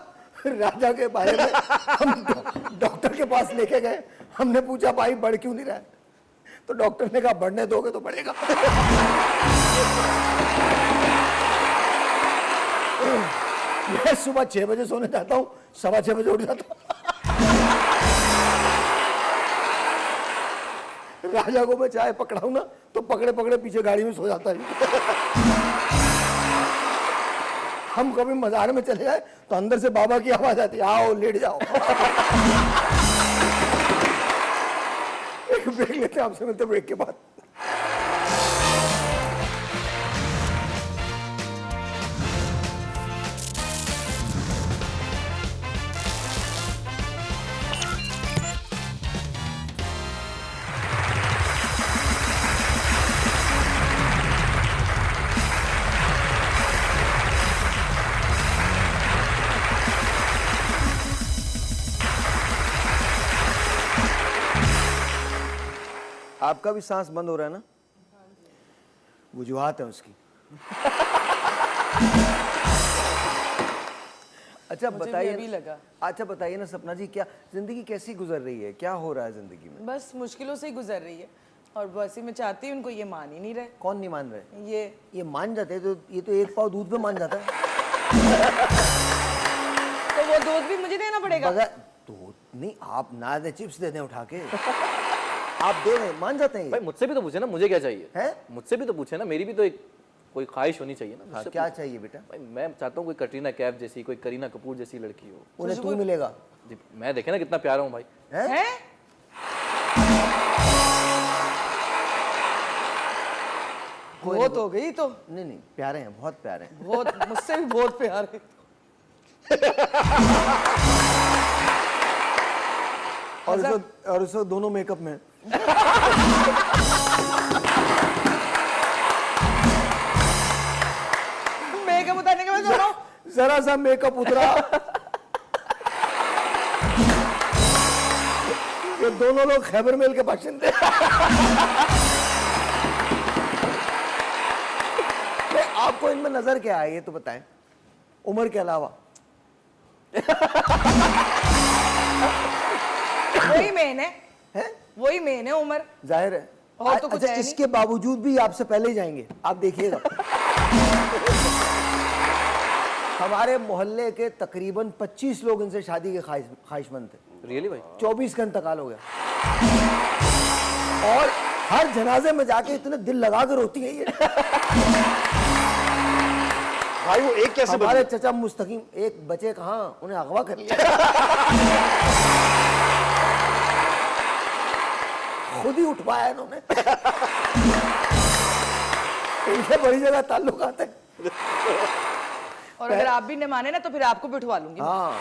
राजा के बारे में हम डॉक्टर के पास लेके गए। हमने पूछा भाई बढ़ क्यों नहीं रहा है, तो डॉक्टर ने कहा बढ़ने दोगे तो बढ़ेगा। मैं सुबह 6 बजे सोने जाता हूँ, 6:15 बजे उठ जाता हूँ। राजा को मैं चाय पकड़ाऊं ना तो पकड़े पकड़े पीछे गाड़ी में सो जाता है। हम कभी मजार में चले जाए तो अंदर से बाबा की आवाज आती है, आओ लेट जाओ। एक ब्रेक लेते हैं, आपसे मिलते हैं ब्रेक के बाद। आपका भी सांस बंद हो रहा है ना? वजूहात है उसकी। अच्छा मुझे भी बताइए, अभी लगा। अच्छा बताइए ना सपना जी, क्या जिंदगी कैसी गुजर रही है, क्या हो रहा है जिंदगी में? बस मुश्किलों से ही गुजर रही है और बस ही मैं चाहती हूँ उनको ये मान ही नहीं रहे। कौन नहीं मान रहे? ये मान जाते हैं तो ये तो एक पाव दूध पे मान जाता है। तो वो दूध भी मुझे देना पड़ेगा। बगैर दूध नहीं, आप ना दे चिप्स दे दें उठा के, आप दे दें मान जाते हैं भाई ये। मुझसे भी तो पूछे ना मुझे क्या चाहिए हैं? मुझसे भी तो पूछे ना, मेरी भी तो एक कोई ख्वाहिश होनी चाहिए ना हाँ, मुझसे क्या चाहिए बेटा? भाई मैं चाहता हूँ कोई कटरीना कैफ जैसी, कोई करीना कपूर जैसी लड़की हो। उन्हें तू मिलेगा जी, मैं देखे ना कितना प्यारा हूँ भाई। हैं? हैं? बहुत हो गई तो नहीं नहीं, प्यारे हैं, बहुत प्यारे हैं। बहुत, मुझसे भी बहुत प्यार है। और उसको दोनों मेकअप में। मेकअप उतारने के बाद दोनों जरा सा मेकअप उतरा, ये दोनों लोग खैबर मेल के बाशिंदे। आपको इनमें नजर क्या है ये तो बताएं, उम्र के अलावा? वही मेन है, हैं? वही मेन है उम्र। जाहिर है। और तो कुछ अच्छा, है नहीं। इसके बावजूद भी आपसे पहले ही जाएंगे, आप देखिएगा। हमारे मोहल्ले के तकरीबन 25 लोग इनसे शादी के ख्वाहिशमंद थे। रियली भाई? 24 का इंतकाल हो गया, और हर जनाजे में जाके इतने दिल लगा कर रोती है ये। भाई वो एक कैसे हमारे बदले? चचा मुस्तकीम एक बचे कहाँ, उन्हें अगवा कर लिया। खुद ही उठवाया इन्होंने। इनके बड़ी जगह ताल्लुकात है। और अगर आप भी न माने ना तो फिर आपको बिठवा लूंगी। हाँ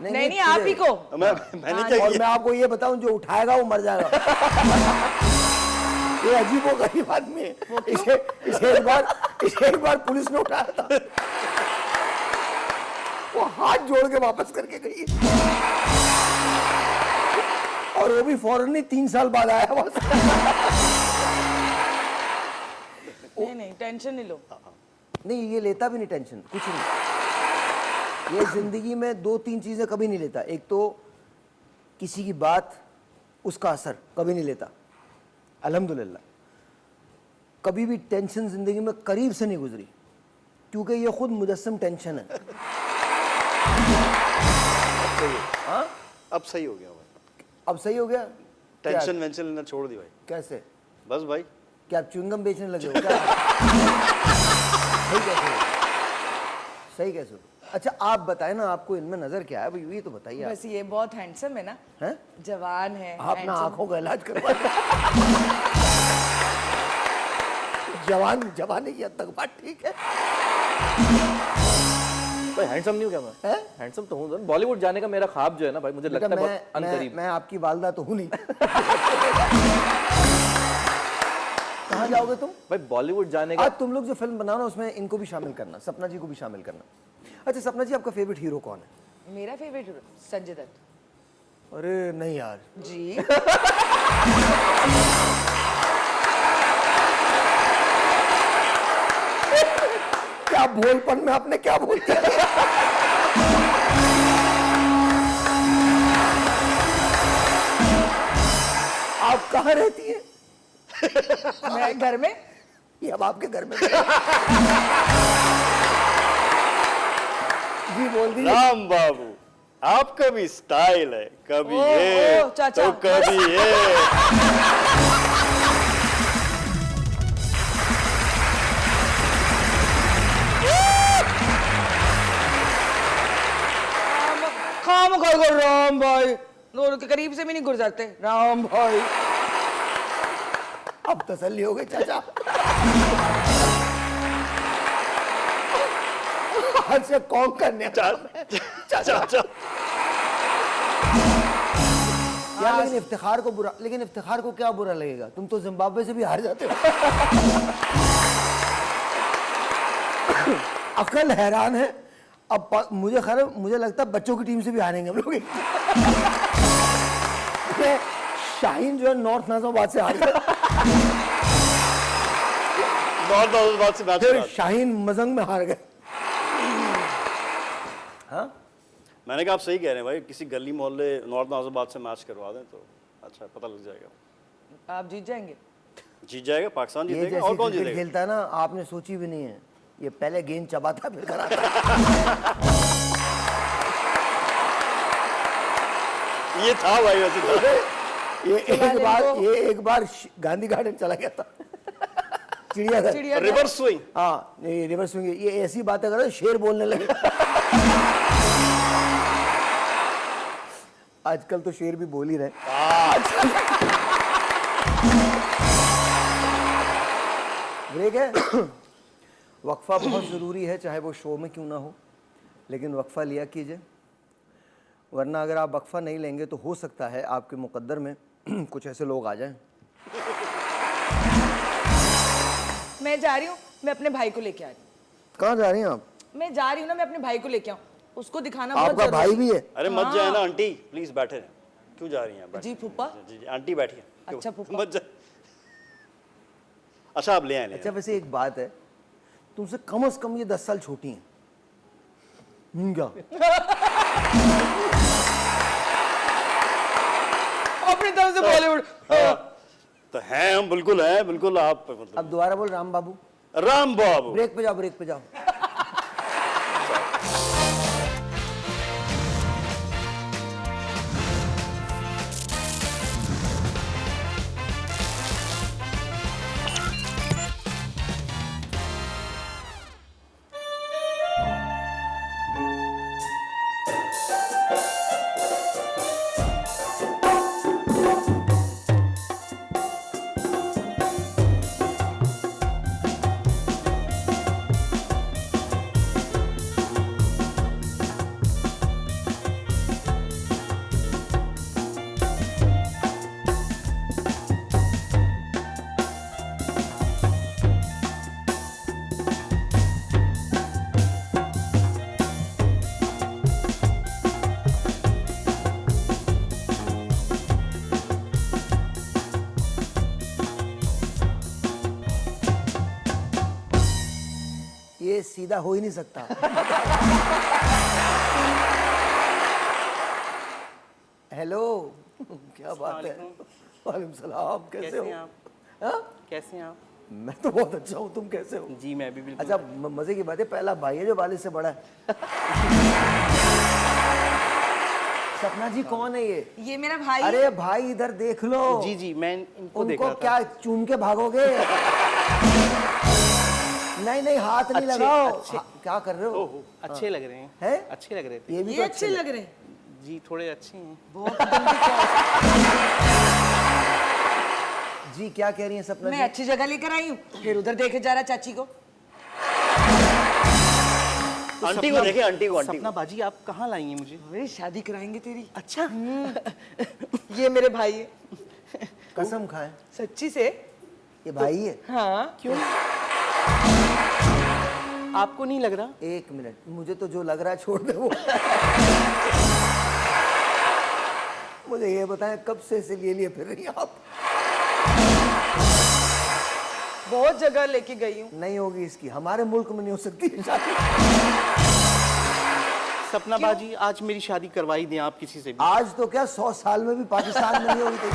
नहीं नहीं आप ही को। मैंने क्या और किया? मैं आपको ये बताऊं, जो उठाएगा वो मर जाएगा। ये अजीबो गरीब आदमी है। इसे एक बार पुलिस ने उठाया था, वो हाथ जोड़ के वापस करके गई, और वो भी फौरन नहीं 3 साल बाद आया वापस। नहीं टेंशन नहीं लो। नहीं ये लेता भी नहीं टेंशन, कुछ नहीं। ये जिंदगी में 2-3 चीजें कभी नहीं लेता। एक तो किसी की बात, उसका असर कभी नहीं लेता, अल्हम्दुलिल्लाह। कभी भी टेंशन जिंदगी में करीब से नहीं गुजरी, क्योंकि ये खुद मुजस्सम टेंशन है। हाँ अब सही हो गया भाई, अब सही हो गया। टेंशन वेंशन लेना छोड़ दी भाई। कैसे? बस भाई क्या आप च्युइंगम बेचने लगे हो क्या? सही कैसे हो? सही कैसे हो? अच्छा आप बताएं ना, आपको इनमें नजर क्या है भाई, ये तो बताइए आप। बस ये बहुत हैंडसम है ना, हैं? जवान है, आप ना handsome। आंखों का इलाज करवा जवान है, ये हद तक बात ठीक है। भाई हैंडसम नहीं हूँ क्या मैं? हैं? हैंडसम तो हूँ। बॉलीवुड जाने का मेरा ख्वाब जो है ना भाई, मुझे बेटा लगता है बहुत अनकरीब। मैं आपकी वालदा तो हूँ नहीं। कहाँ जाओगे तुम? भाई बॉलीवुड जाने का आज तुम लोग जो फिल्म बनाओ ना, उसमें इनको भी शामिल करना, सपना जी को भी शामिल करना। अच्छा सपना जी, आपका फेवरेट हीरो कौन है? मेरा फेवरेट हीरो संजय दत्त अरे नहीं यार, जी। क्या भोलपन में आपने क्या बोल दिया? आप कहाँ रहती हैं? मैं घर में। ये अब आपके घर में जी बोल दीजिए। राम बाबू, आपका भी स्टाइल है, कभी ओ, ये ओ, चाचा। तो कभी ये। खाम खा कर राम भाई, दोनों के करीब से भी नहीं गुजरते राम भाई। अब तसल्ली हो गई चाचा। आज से कौन करने चाचा यार, लेकिन इफ्तिखार को क्या बुरा लगेगा? तुम तो जिम्बाब्वे से भी हार जाते हो। अकल हैरान है। अब मुझे लगता है बच्चों की टीम से भी हारेंगे हम लोग। शाहीन जो है नॉर्थ नाज़िमाबाद से हार गया। नॉर्थ नाज़िमाबाद से मैच फिर करा। शाहीन मजंग में हार गए। मैंने कहा आप सही कह रहे हैं भाई, किसी गली मोहल्ले नॉर्थ नाज़िमाबाद से मैच करवा दें तो अच्छा पता लग जाएगा। आप जीत जाएंगे। जीत जाएगा, पाकिस्तान ये जीतेगा जैसे और कौन क्रिकेट जीतेगा? खेलता है ना, आपने सोची भी नहीं है। ये पहले गेंद चबाता फिर कराता। ये था भाई वैसे था। ये एक बार गांधी गार्डन चला गया था। चिड़ियाघर। Reverse swing. हाँ, ये रिवर्स स्विंग। ये ऐसी बातें कर रहे, शेर बोलने लगे। आजकल तो शेर भी बोल ही रहे। ब्रेक है। वक्फा बहुत ज़रूरी है, चाहे वो शो में क्यों ना हो, लेकिन वक्फा लिया कीजिए, वरना अगर आप वक्फा नहीं लेंगे तो हो सकता है आपके मुकद्दर में कुछ ऐसे लोग आ जाएं। मैं जा रही हूँ, मैं अपने भाई को लेके आ रही हूँ। कहाँ जा रही हैं आप? मैं जा रही हूँ ना, मैं अपने भाई को लेके आऊँ, उसको दिखाना बहुत आपका जरूरी भाई भी है? अरे मत जाए ना आंटी, प्लीज बैठे रहें। क्यों जा रही हैं आप? जी फूफा। जी आंटी बैठिए। क्यों? अच्छा फूफा। मत जा। अच्छा आप ले आए। अच्छा, वैसे एक बात है, तुमसे कम से कम ये 10 साल छोटी हैं। क्या? अपनी तरफ से बॉलीवुड। तो हैं हम, बिल्कुल हैं, बिल्कुल आप मतलब। अब दोबारा बोल, राम बाबू। राम बाबू। ब्रेक पे जाओ, ब्रेक पे जाओ। ये सीधा हो ही नहीं सकता। हेलो, क्या बात है? वालेकुम सलाम, कैसे हो? कैसे हैं आप? मैं तो बहुत अच्छा हूँ, तुम कैसे हो? जी मैं भी बिल्कुल। अच्छा, मजे की बात है, पहला भाई है जो वालिद से बड़ा है। सपना जी कौन है ये? ये मेरा भाई। अरे भाई इधर देख लो। जी जी मैं इनको देख उनको रहा था। क्या चूम के भागोगे? नहीं नहीं, हाथ नहीं अच्छे- लगाओ। अच्छे- क्या कर रहे हो? ओहो, अच्छे लग रहे हैं। हैं? अच्छे लग रहे थे। ये भी ये तो अच्छे लग रहे हैं। जी थोड़े अच्छे हैं। बहुत गंदी चॉइस। जी क्या कह रही हैं सपना मैं जी? अच्छी जगह लेकर आई हूँ, फिर उधर देखे जा रहा चाची को। आंटी को देखे, आंटी को, आंटी सपना को। बाजी आप कहाँ लाएंगे मुझे? अरे शादी कराएंगे तेरी। अच्छा। ये मेरे भाई है। कसम खाए, सच्ची से। ये भाई है। हाँ। क्यों? आपको नहीं लग रहा? एक मिनट, मुझे तो जो लग रहा है छोड़ दे वो। मुझे ये बताएं, कब से इसे लिए फिर रही हैं आप? बहुत जगह लेके गई हूँ। नहीं होगी इसकी, हमारे मुल्क में नहीं हो सकती शादी। सपना बाजी आज मेरी शादी करवाई दें आप किसी से भी। आज तो क्या 100 साल में भी पाकिस्तान में नहीं होगी तो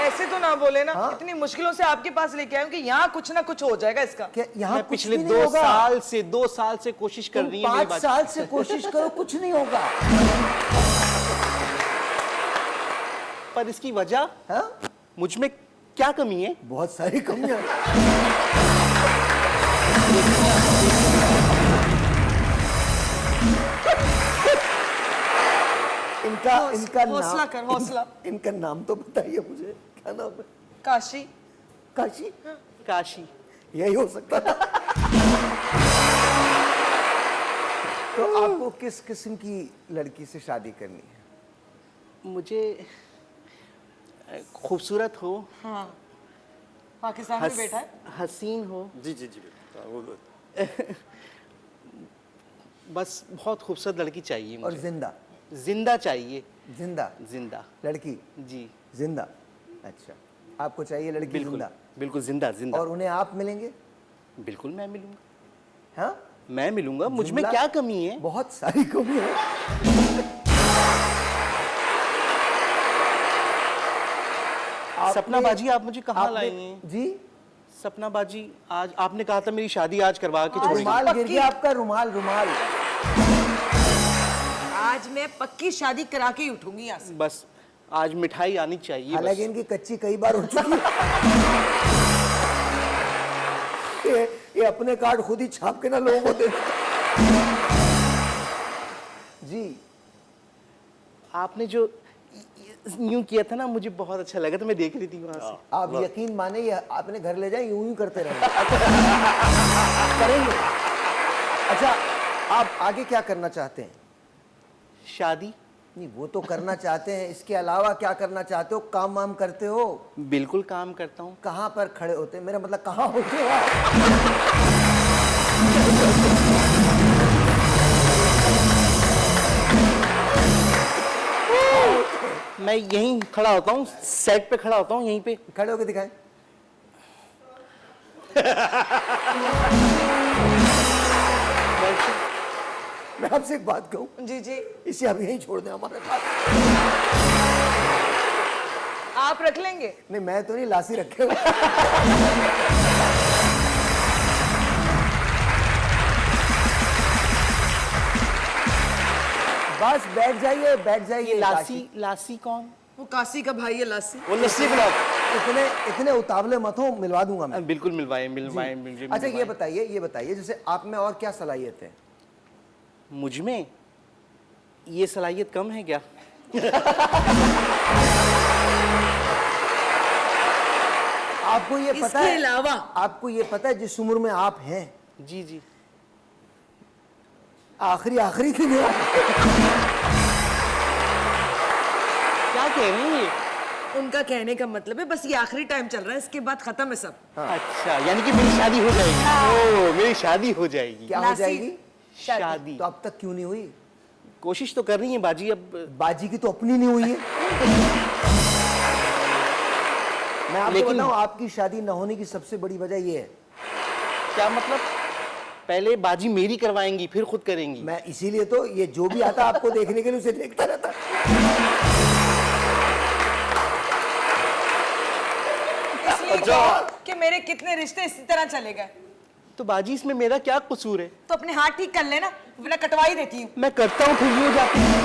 ऐसे तो ना बोले ना, इतनी मुश्किलों से आपके पास लेके आए हूँ कि यहाँ कुछ ना कुछ हो जाएगा इसका। क्या यहाँ मैं कुछ पिछले भी नहीं होगा? 2 साल से कोशिश कर तुम रही है मेरी 5 बात। साल से कोशिश करो, कुछ नहीं होगा। पर इसकी वजह हाँ? मुझ में क्या कमी है? बहुत सारी कमियां। इनका हौसला नाम, कर, हौसला। इनका नाम तो बताइए मुझे, क्या नाम है? काशी। काशी? काशी। यही हो सकता था। तो आपको किस किस्म की लड़की से शादी करनी है? मुझे खूबसूरत हो, हाँ, पाकिस्तान में बैठा है। हसीन हो, जी जी जी बेटा, वो बस बहुत खूबसूरत लड़की चाहिए और मुझे। जिंदा? जिंदा चाहिए। जिंदा जिंदा। लड़की? जी जिंदा। अच्छा, आपको चाहिए लड़की बिल्कुल जिंदा? बिल्कुल जिंदा जिंदा। और उन्हें आप मिलेंगे? बिल्कुल मैं मिलूंगा। हाँ, मैं मिलूंगा, मुझ में जुमला- क्या कमी है? बहुत सारी कमी है। सपना बाजी आप मुझे कहाँ आपने- लाई हैं? जी, सपना बाजी आज आपने कहा था मेरी शादी आज करवा के छोड़ेंगे। रुमाल गिर गया आपका, रुमाल रुमाल। आज मैं पक्की शादी करा के ही उठूंगी यहाँ से। बस आज मिठाई आनी चाहिए हालांकि बस। इनकी कच्ची कई बार हो चुकी है। ये अपने कार्ड खुद ही छाप के ना लोगों को दे देते। जी, आपने जो यूं किया था ना, मुझे बहुत अच्छा लगा था, मैं देख रही थी वहां से। आप यकीन माने ये आपने घर ले जाए यूं ही करते रहे। करेंगे। अच्छा, आप आगे क्या करना चाहते हैं? शादी? नहीं, वो तो करना चाहते हैं, इसके अलावा क्या करना चाहते हो? काम वाम करते हो? बिल्कुल काम करता हूँ। कहाँ पर खड़े होते हैं? मेरा मतलब कहाँ होते हो आप? मैं यहीं खड़ा होता हूँ, सेट पे खड़ा होता हूँ, यहीं पे। खड़े होके दिखाएं। मैं आपसे एक बात कहूं, जी जी, इसे आप यहीं छोड़ दें हमारे पास। आप रख लेंगे। नहीं, मैं तो नहीं, लासी रखे हुए। बस बैठ जाइए, बैठ जाइए। ये लासी, लासी कौन? वो काशी का भाई है लासी। वो लस्सी ब्लॉक। इतने उतावले मत हो, मिलवा दूंगा मैं। बिल्कुल मिलवाए मिलवाए मुझे। अच्छा, ये बताइए जैसे आप में और क्या सलाहियत है? मुझ में ये सलाहियत कम है क्या? आपको ये पता इसके है, अलावा आपको ये पता है जिस उम्र में आप हैं, जी जी। आखिरी दिन है। क्या कह रहे हैं ये? उनका कहने का मतलब है बस ये आखिरी टाइम चल रहा है, इसके बाद खत्म है सब। अच्छा, यानी कि मेरी शादी हो जाएगी। ओ, मेरी शादी हो जाएगी। क्या हो लासी- जाएगी? शादी तो अब तक क्यों नहीं हुई? कोशिश तो कर रही है बाजी। अब बाजी की तो अपनी नहीं हुई है। मैं आपको लेकिन- बताऊं, आपकी शादी न होने की सबसे बड़ी वजह ये है। क्या मतलब? पहले बाजी मेरी करवाएंगी फिर खुद करेंगी? मैं इसीलिए तो ये जो भी आता आपको देखने के लिए उसे देखता रहता। इसलिए कि मेरे कितने रिश्ते इसी तरह चले गए। तो बाजी इसमें मेरा क्या कसूर है? तो अपने हाथ ठीक कर लेना, वरना कटवा ही देती हूँ। मैं करता हूँ फिर ये हो जाती है।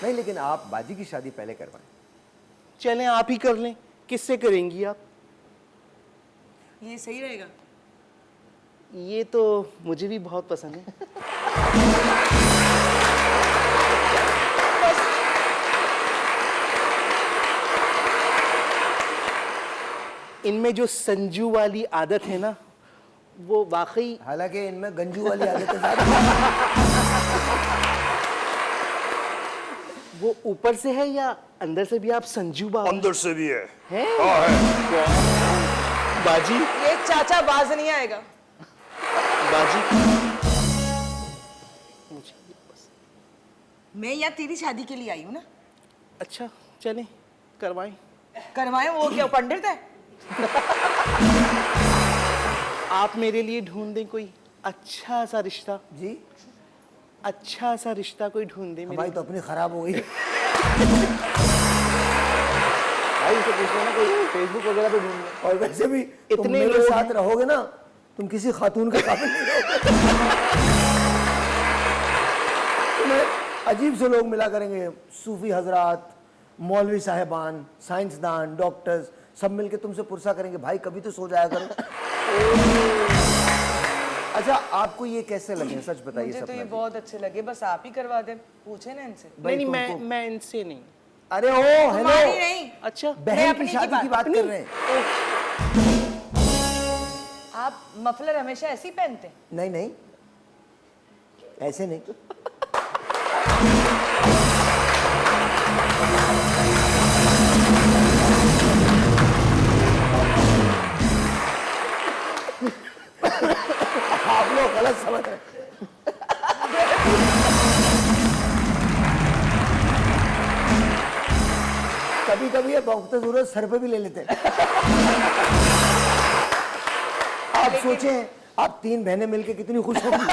नहीं, लेकिन आप बाजी की शादी पहले करवाएं। चलें आप ही कर लें। किससे करेंगी आप? ये सही रहेगा। ये तो मुझे भी बहुत पसंद है। इनमें जो संजू वाली आदत है ना, वो वाकई। हालांकि इनमें गंजू वाली आदतें ज्यादा। वो ऊपर से है या अंदर से भी आप संजू बाबा अंदर से भी है। हैं? हाँ है। बाजी, ये चाचा बाज नहीं आएगा। बाजी। मैं यहाँ तेरी शादी के लिए आई हूँ ना। अच्छा, चलें करवाएं। करवाएं, वो क्या पंडित है? आप मेरे लिए ढूंढ दें कोई अच्छा सा रिश्ता, जी अच्छा सा रिश्ता कोई ढूंढ दे मेरे हमारी तो अपनी खराब हो गई। भाई उनसे पूछ लेना कोई फेसबुक वगैरह पे ढूंढ लो। और वैसे भी तुम इतने मेरे लोग साथ हैं। रहोगे ना, तुम किसी खातून के काबिल नहीं रहोगे। तुम्हें अजीब से लोग मिला करेंगे, सूफी हजरात, मौलवी साहिबान, साइंसदान, डॉक्टर्स, सब मिलके तुमसे पुरसा करेंगे भाई कभी तो सो जाया करो। अच्छा आपको ये कैसे लगे, सच बताइए मुझे तो सपना ये जी। बहुत अच्छे लगे, बस आप ही करवा दें, पूछे ना इनसे। नहीं मैं इनसे नहीं। अरे ओ हेलो, तुम्हारी नहीं, अच्छा मैं बहन अपनी की शादी की बात कर रहे हैं। आप मफलर हमेशा ऐसे ही पहनते हैं? नहीं नहीं ऐसे नहीं। आप लोग गलत समझ रहे हैं। कभी कभी ये वक्त जरूरत सर पे भी ले लेते हैं। आप सोचें आप 3 बहनें मिलके कितनी खुश होंगी।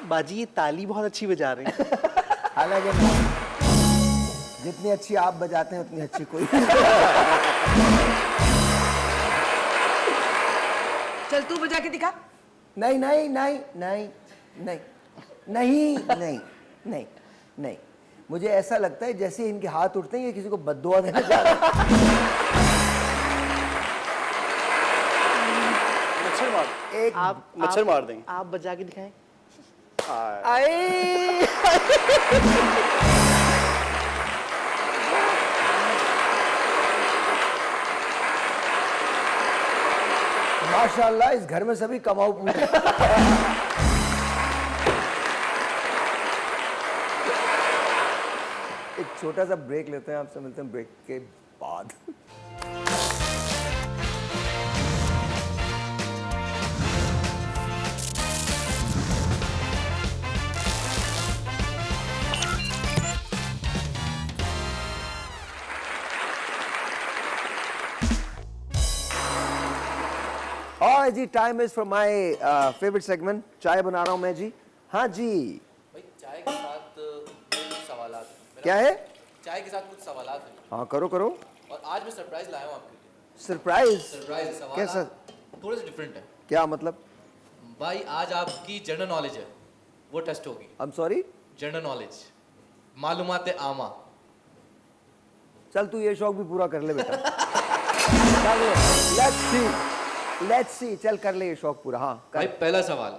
बाजी ये ताली बहुत अच्छी बजा रहे हैं। हालांकि जितनी अच्छी आप बजाते हैं उतनी अच्छी कोई। चल तू बजा के दिखा। नहीं नहीं नहीं नहीं नहीं नहीं नहीं नहीं नहीं मुझे ऐसा लगता है जैसे इनके हाथ उठते हैं ये किसी को बद्दुआ देना चाह रहे हैं। मच्छर मार, एक मच्छर मार देंगे। आप बजा के दिखाएं। आए माशाल्लाह इस घर में सभी कमाऊ पूरे। एक छोटा सा ब्रेक लेते हैं, आपसे मिलते हैं ब्रेक के बाद। और जी time is for my favourite segment, चाय बना रहा हूं मैं जी। हाँ जी भाई चाय के साथ कुछ सवालात हैं। क्या है? चाय के साथ कुछ सवालात हैं हाँ करो करो। और आज मैं सरप्राइज लाया हूँ आपके लिए। सरप्राइज? सरप्राइज सवाल कैसा? थोड़े से डिफरेंट है क्या मतलब? भाई। आज आपकी जनरल नॉलेज है वो टेस्ट होगी। I am sorry. General knowledge, मालूमात आमा। चल तू ये शौक भी पूरा कर ले बेटा। लेट्स सी चल कर ले ये शौक पूरा। हाँ भाई कर। पहला सवाल,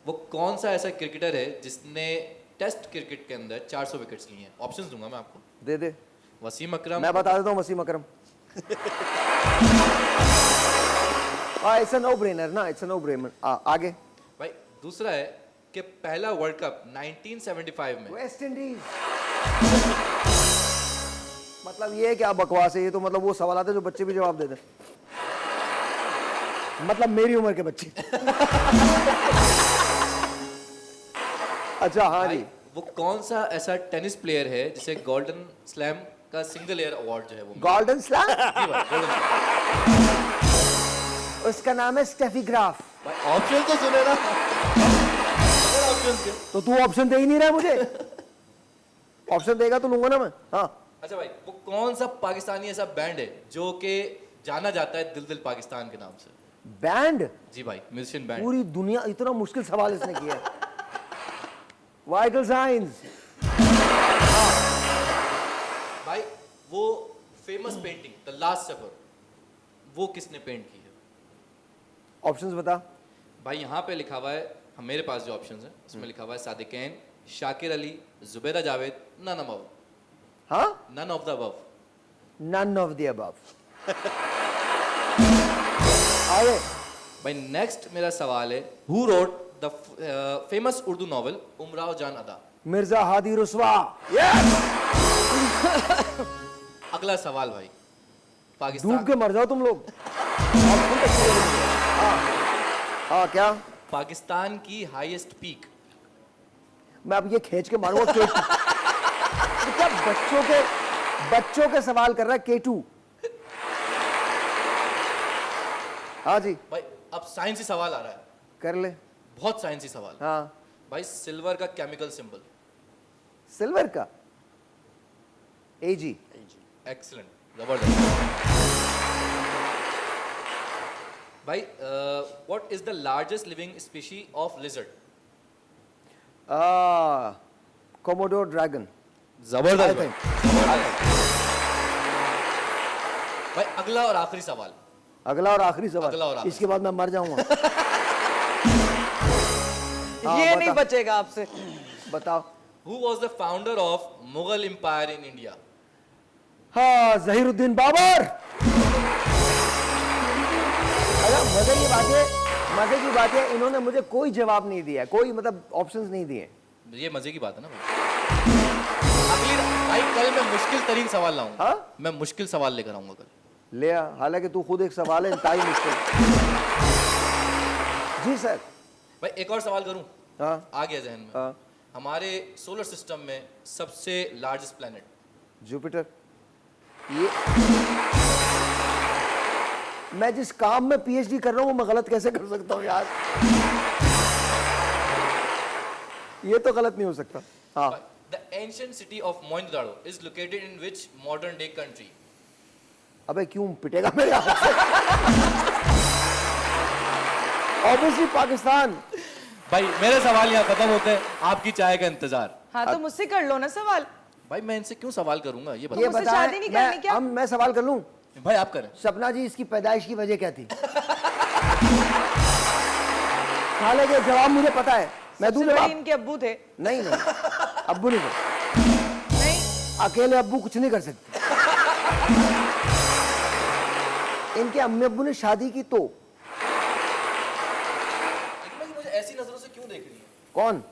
वो कौन सा ऐसा क्रिकेटर है जिसने टेस्ट क्रिकेट के अंदर 400 विकेट्स लिए हैं? ऑप्शंस दूंगा मैं आपको। दे दे। वसीम अकरम, मैं बता देता हूँ वसीम अकरम। इट्स अ नो ब्रेनर ना, इट्स अ नो ब्रेनर। आगे। भाई दूसरा है कि पहला वर्ल्ड कप 1975 में वेस्ट इंडीज। मतलब ये है क्या बकवास है ये? तो मतलब वो सवाल आते जो बच्चे भी जवाब दे दें। मतलब मेरी उम्र के बच्चे। अच्छा हाँ भाई जी। वो कौन सा ऐसा टेनिस प्लेयर है जिसे गोल्डन स्लैम का सिंगल एयर अवार्ड जो है वो मिला? Golden slam? जी भाई, गोल्डन स्लैम। उसका नाम है स्टेफी ग्राफ। भाई ऑप्शन तो सुने ना। ऑप्शन के। तो तू ऑप्शन दे ही नहीं रहा है मुझे। ऑप्शन देगा तो लूंगा ना मैं। हाँ अच्छा भाई, वो कौन सा पाकिस्तानी ऐसा बैंड है जो कि जाना जाता है दिल दिल पाकिस्तान के नाम से? बैंड? जी भाई, म्यूजिशियन बैंड। पूरी दुनिया, इतना मुश्किल सवाल इसने किया है। Vital science. भाई वो फेमस पेंटिंग द लास्ट सफर वो किसने पेंट की है? ऑप्शंस बता। भाई यहाँ पे लिखा हुआ है, हम मेरे पास जो ऑप्शंस हैं उसमें लिखा हुआ है सादिकैन, शाकिर अली, जुबैदा जावेद, नन अबव। हाँ? None of the above. None of the above. आगे। भाई नेक्स्ट मेरा सवाल है, who wrote the famous Urdu novel Umrao Jaan Ada? Mirza Hadi रुस्वा। अगला सवाल भाई, पाकिस्तान डूब के मर जाओ तुम लोग। हाँ क्या? पाकिस्तान की हाईएस्ट पीक। मैं अब ये खींच के मारूंगा केक। तो क्या बच्चों के बच्चों के सवाल कर रहा है K2। हाँ जी, भाई अब साइंसी सवाल आ रहा है, कर ले। बहुत साइंसी सवाल। हाँ, भाई सिल्वर का केमिकल सिंबल। सिल्वर का AG। एक्सीलेंट, जबरदस्त। भाई what is the largest living species of lizard? Commodore dragon. जबरदस्त I भाई। think। भाई अगला और आखिरी सवाल। अगला और आखिरी सवाल, अगला और आखिरी इसके बाद मैं मर जाऊंगा। ये नहीं बता। बचेगा आपसे। बताओ। Who was the founder of Mughal Empire in India? हाँ, जहीरुद्दीन बाबर। अगर मजे की बात है, इन्होंने मुझे कोई जवाब नहीं दिया, कोई मतलब ऑप्शंस नहीं दिए। ये मजे की बात है ना भाई। अगली भाई कल मैं मुश्किल तरीन सवाल लाऊंगा। हाँ? मैं मुश्किल सवाल लेकर आऊंगा कल। ले आ, हालांकि तू खुद एक सवाल है, इंतहाई मुश्किल। जी सर। भाई एक और सवाल करूं? हाँ आ गया जहन में। हाँ। हमारे सोलर सिस्टम में सबसे लार्जेस्ट प्लेनेट? जुपिटर। ये मैं जिस काम में PhD कर रहा हूं वो मैं गलत कैसे कर सकता हूं यार? ये तो गलत नहीं हो सकता। हाँ, The ancient city of Mohenjo-daro is located in which modern day country? अबे क्यों पिटेगा मेरे हाथ से? ऑब्वियसली पाकिस्तान। भाई मेरे सवाल यहाँ खत्म होते हैं, आपकी चाय का इंतजार। हाँ तो मुझसे कर लो ना सवाल। भाई मैं इनसे क्यों सवाल करूंगा ये ये बताओ। मुझसे बताएं, शादी नहीं करनी क्या? मैं सवाल कर लूं? भाई आप करें। सपना जी, इसकी पैदाइश की वजह क्या थी? हालांकि जवाब मुझे पता है, मैं दूं सबसे बड़े जवाब? इनके अब्बू थे। नहीं, अब्बू नहीं कर, नहीं, अकेले अब्बू कुछ नहीं कर सकते। इनके अम्मी अब्बू ने शादी की तो। लेकिन भाई मुझे ऐसी नजरों से क्यों देख रही है? कौन?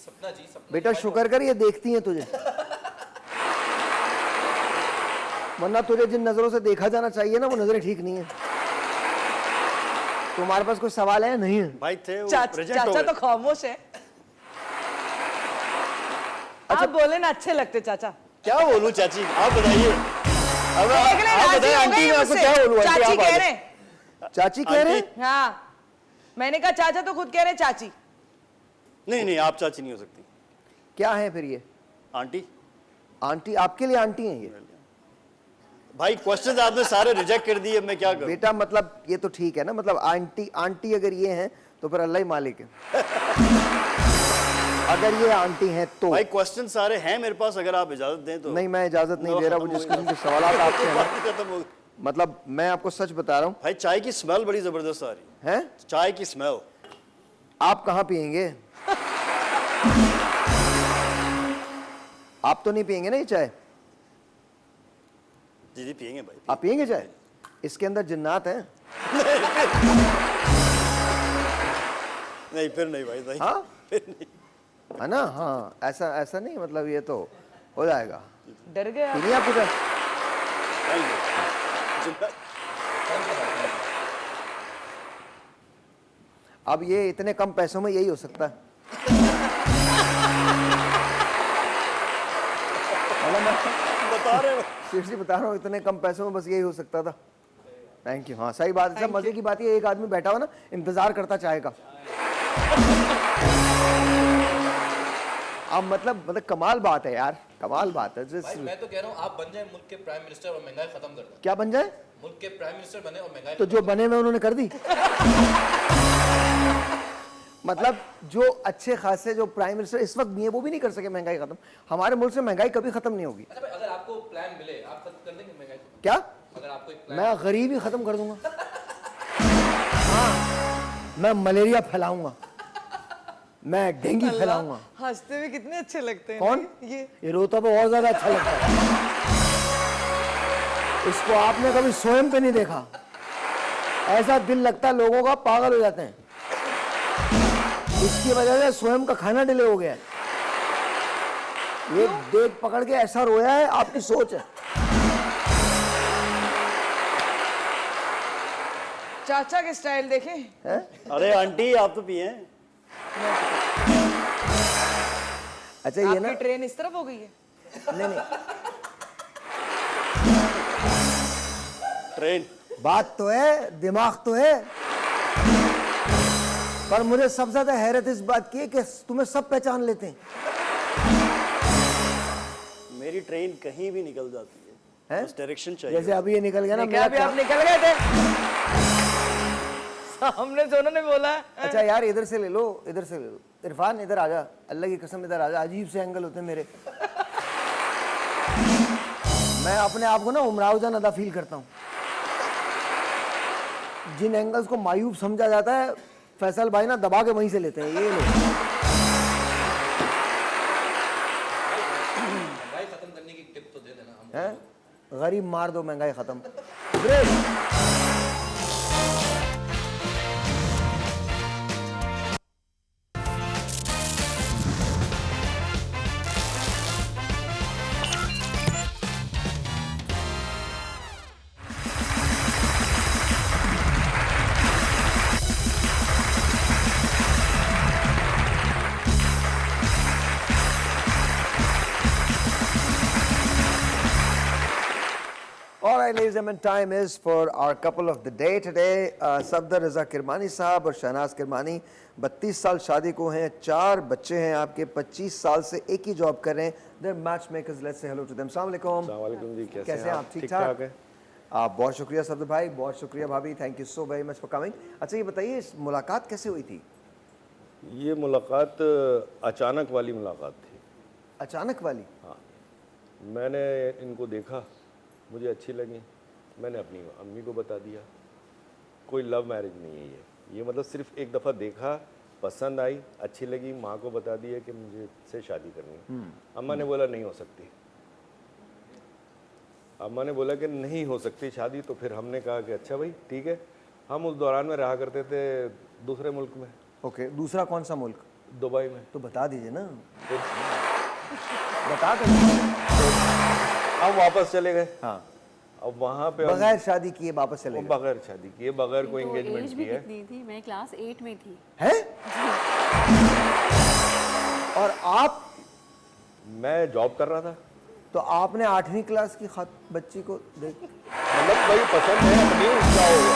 सपना जी, सपना बेटा जी, शुक्र कर ये देखती हैं तुझे, वरना तुझे जिन नजरों से देखा जाना चाहिए ना वो नजरें ठीक नहीं है। तुम्हारे पास कोई सवाल है? नहीं है? भाई थे वो चाचा reject हो चाचा गए। तो खामोश है। आप बोले ना अच्छे लगते चाचा। क्या बोलूं चाची, आप बताइए। अब देख ले, आप राजी बताइए हो आंटी, गई मैं आपको मुझसे। क्या बोलूं? आंटी, चाची आप कह आ रहे जाओ। हैं। चाची कह रहे हैं? हाँ, मैंने कहा चाचा तो खुद कह रहे हैं चाची। नहीं आप चाची नहीं हो सकती, क्या है फिर ये? आंटी। आंटी? आपके लिए आंटी हैं ये? भाई क्वेश्चंस आपने सारे रिजेक्ट कर दिए, मैं क्या करूं? बेटा मतलब ये तो ठीक है ना, मतलब आंटी अगर ये हैं तो फिर अल्लाह ही मालिक है। अगर ये आंटी हैं तो। भाई क्वेश्चन सारे हैं मेरे पास, अगर आप इजाजत दें तो। नहीं, मैं इजाजत नहीं दे रहा, वो जिस किस्म के सवाल आपके हैं ना, खत्म हो गई। मतलब मैं आपको सच बता रहा हूँ। भाई चाय की स्मेल बड़ी जबरदस्त आ रही हैं? है, चाय की स्मेल। आप कहाँ पियेंगे? आप तो नहीं पियेंगे ना ये चाय? जी पियेंगे भाई। आप पियेंगे चाय? इसके अंदर जिन्नात हैं। नहीं फिर नहीं भाई, नहीं हाँ? फिर नहीं। है ना? हाँ, ऐसा नहीं, मतलब ये तो हो जाएगा। डर गए आप। पीनी आपको चाय? Thank you। अब ये इतने कम पैसों में यही हो सकता है। मतलब मैं बता रहे हो। सीरियसली बता रहा हूँ, इतने कम पैसों में बस यही हो सकता था। Thank you. हाँ सही बात है। सब मजे की बात है, एक आदमी बैठा हुआ ना इंतजार करता चाय का। अब मतलब कमाल बात है यार, कमाल बात है। भाई मैं तो कह रहा हूँ आप बन जाए मुल्क के प्राइम मिनिस्टर और महंगाई खत्म कर दें। क्या बन जाए? मुल्क के प्राइम मिनिस्टर बने और महंगाई तो जो बने में उन्होंने कर दी। मतलब जो अच्छे खासे जो प्राइम मिनिस्टर इस वक्त भी है वो भी नहीं कर सके महंगाई खत्म। हमारे मुल्क से महंगाई कभी खत्म नहीं होगी। अच्छा भाई अगर आपको प्लान मिले आप खत्म कर देंगे महंगाई को? क्या? अगर आपको एक प्लान मैं गरीबी खत्म कर दूंगा। हाँ, मैं मलेरिया फैलाऊंगा, मैं डेंगू फैलाऊंगा। हंसते हुए कितने अच्छे लगते हैं। कौन? ना ये? ये रोता तो और ज्यादा अच्छा लगता है। इसको आपने कभी स्वयं पे नहीं देखा, ऐसा दिल लगता है लोगों का, पागल हो जाते हैं। इसकी वजह से स्वयं का खाना डिले हो गया है। ये देख पकड़ के ऐसा रोया है, आपकी सोच है। चाचा के स्टाइल देखें। हैं? अरे आंटी आप तो पिए हैं। अच्छा ये ना, आपकी ट्रेन इस तरफ हो गई है। नहीं ट्रेन। बात तो है, दिमाग तो है, पर मुझे सबसे ज्यादा हैरत इस बात की है कि तुम्हें सब पहचान लेते हैं। मेरी ट्रेन कहीं भी निकल जाती है, बस डायरेक्शन चाहिए। जैसे अभी ये निकल गया ना, क्या मेरा भी आप निकल गए थे सामने से उन्होंने बोला है। अच्छा यार इधर से ले लो, इधर से ले लो। इरफान इधर आ जा, अल्लाह की कसम इधर आ जा, अजीब से एंगल होते हैं मेरे। मैं अपने आप को ना उमराव जान अदा फील करता हूँ। जिन एंगल्स को मायूब समझा जाता है, फैसल भाई ना दबा के वहीं से लेते हैं। ये लो, महंगाई खत्म करने की टिप तो दे देना हम। हैं? गरीब मार दो, महंगाई खत्म। Break. All right, ladies and gentlemen, time is for our couple of the day today. Safdar Raza Kirmani sahab और शहनाज किरमानी 32 साल शादी को हैं, 4 बच्चे हैं आपके, 25 साल से एक ही जॉब कर रहे हैं। They're matchmakers. Let's say hello to them. अस्सलाम वालेकुम। वालेकुम जी, कैसे हैं आप? ठीक ठाक है। आप बहुत शुक्रिया सफदर भाई, बहुत शुक्रिया भाभी, thank you so very much for coming. अच्छा ये बताइए, इस मुलाकात कैसे हुई थी? ये मुलाकात अचानक वाली मुलाकात थी। अचानक वाली? हाँ, मैंने इनको देखा, मुझे अच्छी लगी, मैंने अपनी अम्मी को बता दिया। कोई लव मैरिज नहीं है ये मतलब सिर्फ एक दफ़ा देखा, पसंद आई, अच्छी लगी, माँ को बता दिया कि मुझे इससे शादी करनी है। अम्मा ने बोला नहीं हो सकती, अम्मा ने बोला कि नहीं हो सकती शादी। तो फिर हमने कहा कि अच्छा भाई ठीक है। हम उस दौरान में रहा करते थे दूसरे मुल्क में। ओके, दूसरा कौन सा मुल्क? दुबई में। तो बता दीजिए ना, तो बता दो। हम वापस चले गए। हाँ, अब वहाँ पे हम बगैर शादी किए वापस चले गए। बगैर शादी किए, बगैर कोई तो एंगेजमेंट एज भी किए। कितनी थी? मैं क्लास 8 में थी। हैं? और आप? मैं जॉब कर रहा था। तो आपने 8वीं क्लास की बच्ची को देख? मतलब भाई पसंद है अपनी, क्या हो गया?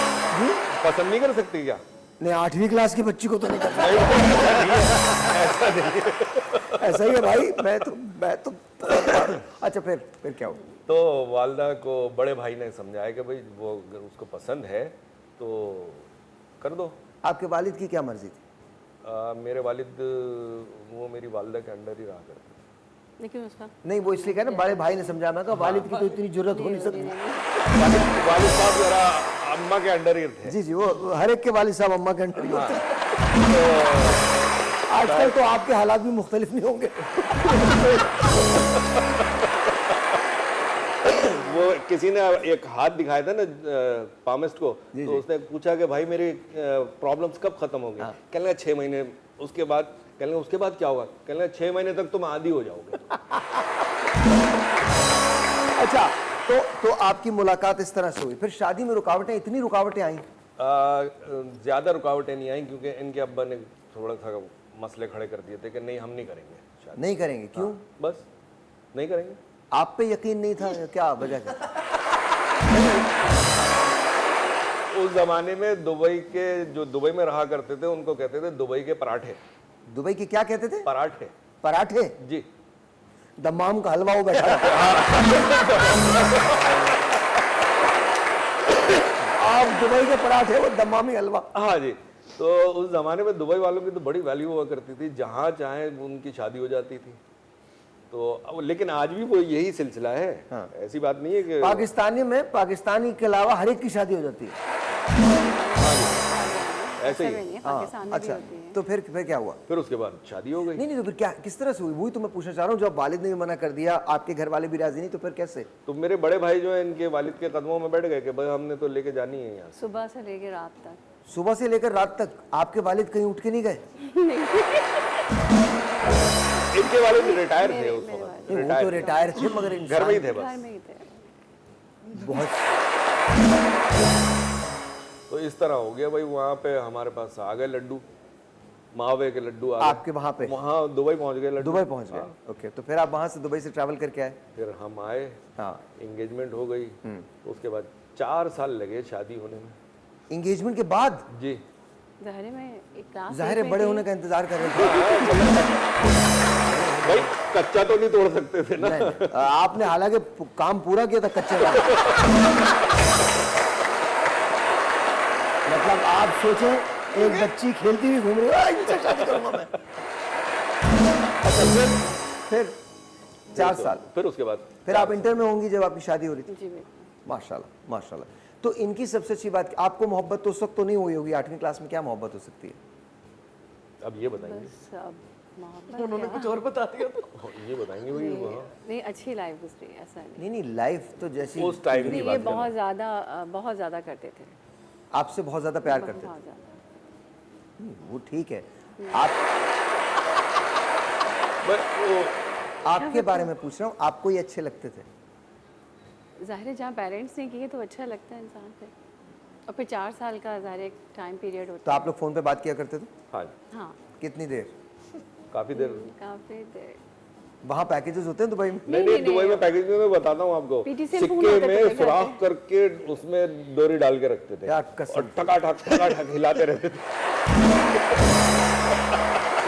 पसंद नहीं कर सकती क्या? नहीं, 8वीं क्लास की बच्ची को तो नहीं करता। ऐसा ही है भाई। मैं तो अच्छा फिर क्या हुआ? तो वालदा को बड़े भाई ने समझाया कि भाई वो अगर उसको पसंद है तो कर दो। आपके वालिद की क्या मर्जी थी? मेरे वालिद वो मेरी वालदा के अंडर ही रहा करते। लेकिन उसका नहीं, वो इसलिए कह ना बड़े भाई ने समझाया। मैं कहा वालिद की तो इतनी जरूरत हो नहीं सकती। वालिद साहब जरा अम्मा के अंडर ही थे। जी जी, वो हर एक के वालिद साहब अम्मा के अंडर ही होते हैं। आजकल तो आपके हालात भी मुख्तलिफ नहीं होंगे। वो किसी ने एक हाथ दिखाया था ना पामिस्ट को, तो उसने पूछा कि भाई मेरी प्रॉब्लम्स कब खत्म होंगी? कहने लगा 6 महीने। उसके बाद कहने लगा उसके बाद क्या होगा? कहने लगा 6 महीने तक तुम आदी हो जाओगे। अच्छा, तो आपकी मुलाकात इस तरह से हुई, फिर शादी में रुकावटें, इतनी रुकावटें आई? ज़्यादा रुकावटें नहीं आई क्योंकि इनके अब्बा ने थोड़ा सा मसले खड़े कर दिए थे कि नहीं हम नहीं करेंगे शादी। नहीं करेंगे? क्यों? बस नहीं करेंगे। आप पे यकीन नहीं था? क्या वजह क्या? उस जमाने में दुबई के जो दुबई में रहा करते थे उनको कहते थे दुबई के पराठे। दुबई के क्या कहते थे? पराठे। पराठे? जी। दमाम का हलवा वो बैठा रहता। आप दुबई के पराठे, वो दमामी हलवा। हाँ जी। तो उस जमाने में दुबई वालों की तो बड़ी वैल्यू हुआ करती थी, जहाँ चाहे उनकी शादी हो जाती थी। तो लेकिन आज भी वो यही सिलसिला है। हाँ। ऐसी बात नहीं है कि पाकिस्तानी के अलावा हर एक की शादी हो जाती है। ऐसे ही। पाकिस्तान में भी अच्छा, होती है। तो फिर क्या हुआ? फिर उसके बाद शादी हो गई। नहीं तो फिर क्या, किस तरह से हुई? वही तो मैं पूछना चाह रहा हूँ। जब वालिद ने भी मना कर दिया, आपके घर वाले भी राजी नहीं, तो फिर कैसे? तो मेरे बड़े भाई जो है इनके वालिद के कदमों में बैठ गए कि भाई हमने तो लेके जानी है यहाँ से। सुबह से लेके रात तक। सुबह से लेकर रात तक आपके वालिद कहीं उठ के नहीं गए? इनके वालिद रिटायर थे उस वक्त। वो तो रिटायर थे मगर घर में ही थे घर बस। में ही थे। बहुत। तो इस तरह हो गया भाई। वहाँ पे हमारे पास आ गए लड्डू, मावे के लड्डू आ गए। आपके वहाँ पे? वहाँ दुबई पहुँच गए लड्डू। दुबई पहुँच गए। ओके, तो फिर आप वहाँ से दुबई से ट्रैवल करके आए? फिर हम आए, हाँ, एंगेजमेंट हो गई। तो उसके बाद 4 साल लगे शादी होने में। एंगेजमेंट के बाद जी। ज़ाहिर में एक क्लास जाहिर 8 है में बड़े थी। होने का इंतजार कर रहे थे। भाई कच्चा तो नहीं तोड़ सकते थे ना। नहीं, आपने हालांकि काम पूरा किया था कच्चे का। मतलब आप सोचें एक बच्ची खेलती हुई घूम रही है, इनसे शादी करूंगा मैं। अच्छा फिर 4 साल फिर उसके बाद फिर आप इंटर में होंगी जब आपकी शादी हो रही थी। जी बिल्कुल। माशाल्लाह माशाल्लाह। तो इनकी सबसे अच्छी बात, आपको मोहब्बत तो उस वक्त तो नहीं हुई होगी 8वीं क्लास में, क्या मोहब्बत हो सकती है? अब ये बताएंगे, बस अब मोहब्बत उन्होंने क्या? कुछ और बता दिया तो ये बताएंगे वही नहीं, वहाँ नहीं अच्छी लाइफ गुजरी ऐसा नहीं। नहीं नहीं, लाइफ तो जैसी उस टाइम की नहीं, बात ये कर रहा बहुत ज़्यादा करते थे। आपसे बहुत ज्यादा प्यार करते बहुत ज़्यादा। थे। वो ठीक है। आप हूँ। वो आपके बारे में पूछ रहा हूँ, आपको ये अच्छे लगते थे? ज़ाहिर है जहाँ पेरेंट्स ने किए तो अच्छा लगता है इंसान पे। और फिर 4 साल का ज़ाहिर एक टाइम पीरियड तो होता है। आप लोग फोन पे बात किया करते थे? हाँ हाँ कितनी देर? काफी देर। काफ़ी देर। वहाँ पैकेजेस होते हैं दुबई में? नहीं नहीं, दुबई में पैकेज में मैं बताता हूँ आपको, PTCL फोन सिक्के होते थे में घर पे। सुराख करके उसमें डोरी डाल के रखते थे क्या कसम। और ठकाठक हिलाते रहते थे।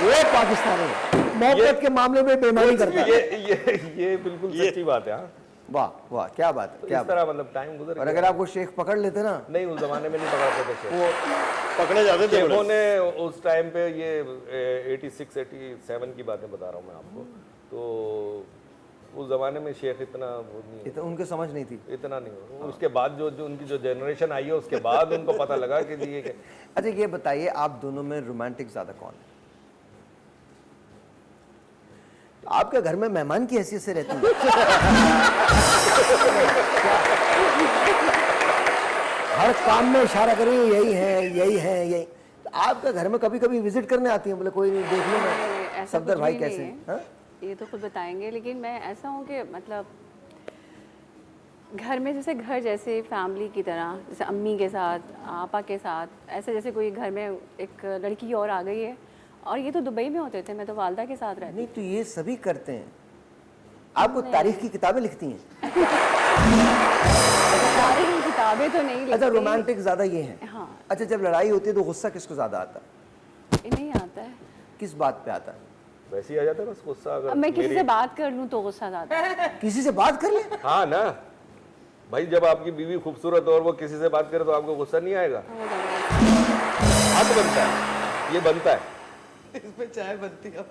ये पाकिस्तानी है। मोहब्बत के मामले में बेईमानी करता है। ये बिल्कुल सच्ची बात है। हाँ, वाह वाह, क्या बात है, तो क्या इस बात। तरह मतलब टाइम गुजर और गया। अगर आपको शेख पकड़ लेते ना, नहीं, उस जमाने में नहीं पकड़ते थे शेख। वो पकड़े जाते थे शेखों बड़े। ने उस टाइम पे ये 86 87 की बातें बता रहा हूँ मैं आपको, तो उस जमाने में शेख इतना वो नहीं इतना उनके समझ नहीं थी। इतना नहीं हो। उसके बाद जो उनकी जो जनरेशन आई है उसके बाद उनको पता लगा कि जी ये अच्छा ये बताइए, आप दोनों में रोमांटिक ज्यादा कौन है? तो आपके घर में मेहमान की हैसियत से रहती है? हर काम में इशारा करें यही है यही है यही। तो आपके घर में कभी कभी विजिट करने आती हैं, बोले कोई नहीं देख लो नहीं, मैं ऐसा सफदर कुछ भाई भी कैसे नहीं है। हाँ? ये तो खुद बताएंगे, लेकिन मैं ऐसा हूँ कि मतलब घर में जैसे घर जैसे फैमिली की तरह, जैसे अम्मी के साथ, आपा के साथ, ऐसे जैसे कोई घर में एक लड़की और आ गई है। और ये तो दुबई में होते थे, मैं तो वालदा के साथ रहती नहीं तो ये सभी करते हैं। आपको तारीख की किताबें लिखती हैं? सारी किताबें तो नहीं अच्छा, लिखती। रोमांटिक ज्यादा ये है। हाँ। अच्छा, जब लड़ाई होती है तो गुस्सा किसको ज्यादा आता है? नहीं आता है। किस बात पे आता है? वैसे ही आ जाता है बस गुस्सा। अब अगर मैं किसी मेरी- से बात कर लूँ तो गुस्सा आता है। किसी से बात कर ले। हाँ ना भाई, जब आपकी बीवी खूबसूरत हो और वो किसी से बात करे तो आपको गुस्सा नहीं आएगा? हक बनता है, ये बनता है। इसमें चाय बनती है।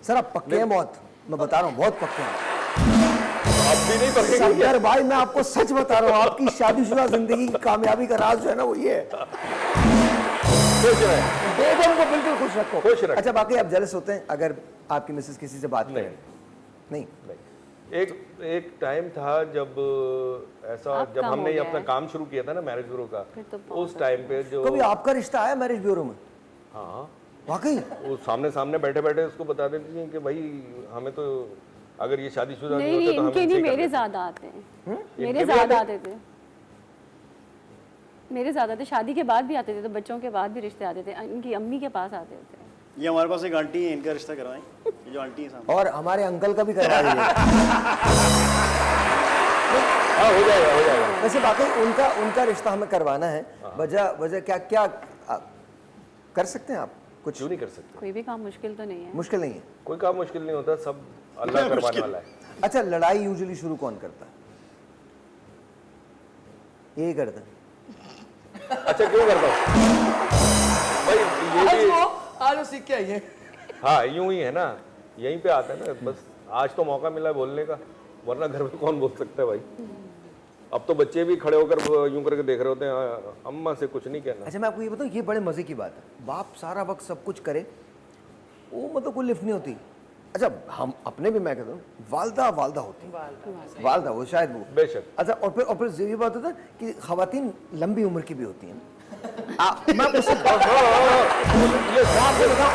सर आप पक्के हैं बहुत, मैं बता रहा हूँ बहुत पक्के हैं। अब भी नहीं पकेंगे क्या? सफदर भाई मैं आपको सच बता रहा हूँ, आपकी शादीशुदा जिंदगी की कामयाबी का राज जो है ना वो ये है। खुश रहे। बेगम को बिल्कुल खुश रखो। खुश रखो। अच्छा, बाकी आप जेलस होते हैं अगर आपकी मिसेस किसी से बात नहीं। करें? नहीं। नहीं। एक टाइम था जब ऐसा, अब जब कम हमने हो ये गया अपना है। काम शुरू किया था ना मैरिज ब्यूरो का, फिर तो बहुत उस टाइम पे जो कभी आपका रिश्ता आया मैरिज ब्यूरो में? हाँ, वाकई? वो सामने सामने बैठे बैठे उसको बता देती हैं कि भाई हमें तो अगर ये शादीशुदा नहीं नहीं, होते तो हम इनके इनसे नहीं, ही कर मेरे लेते। ज़्यादा आते हैं। इनके मेरे भी ज़्यादा आते आते थे। मेरे ज़्यादा थे, शादी के बाद भी आते थे, तो बच्चों के बाद भी रिश्ते आते थे। इनकी अम्मी के पास आते थे। ये हमारे पास एक आंटी है, इनका रिश्ता करवाएं। ये जो आंटी है सामने। और हमारे अंकल का भी करवा दीजिए। हाँ, हो जाएगा, हो जाएगा। वैसे बाकी उनका रिश्ता हमें करवाना है। वजह क्या क्या कर सकते हैं आप कुछ? क्यों नहीं कर सकते? कोई भी काम मुश्किल तो नहीं है। मुश्किल नहीं है। कोई काम मुश्किल नहीं होता, सब अल्लाह करवाने वाला है। अच्छा, लड़ाई यूजुअली शुरू कौन करता है? यही करता है। अच्छा, क्यों करता हूँ भाई? ये आज भी वो सीख के आई है। हाँ, यूं ही है ना, यहीं पे आता है ना। बस आज तो मौका मिला है बोलने का, वरना घर में कौन बोल सकता है भाई? अब तो बच्चे भी खड़े होकर यूं करके देख रहे होते हैं, अम्मा से कुछ नहीं कहना। अच्छा, मैं आपको ये बताऊं, ये बड़े मजे की बात है। बाप सारा वक्त सब कुछ करे, वो मतलब कोई लिफ्ट नहीं होती। अच्छा, हम अपने भी मैं कहता हूँ वालदा होती है। वालदा वो शायद वो बेशक। अच्छा, और फिर ये बात होता है कि खवातीन लंबी उम्र की भी होती हैं। मैं आपको बताऊं,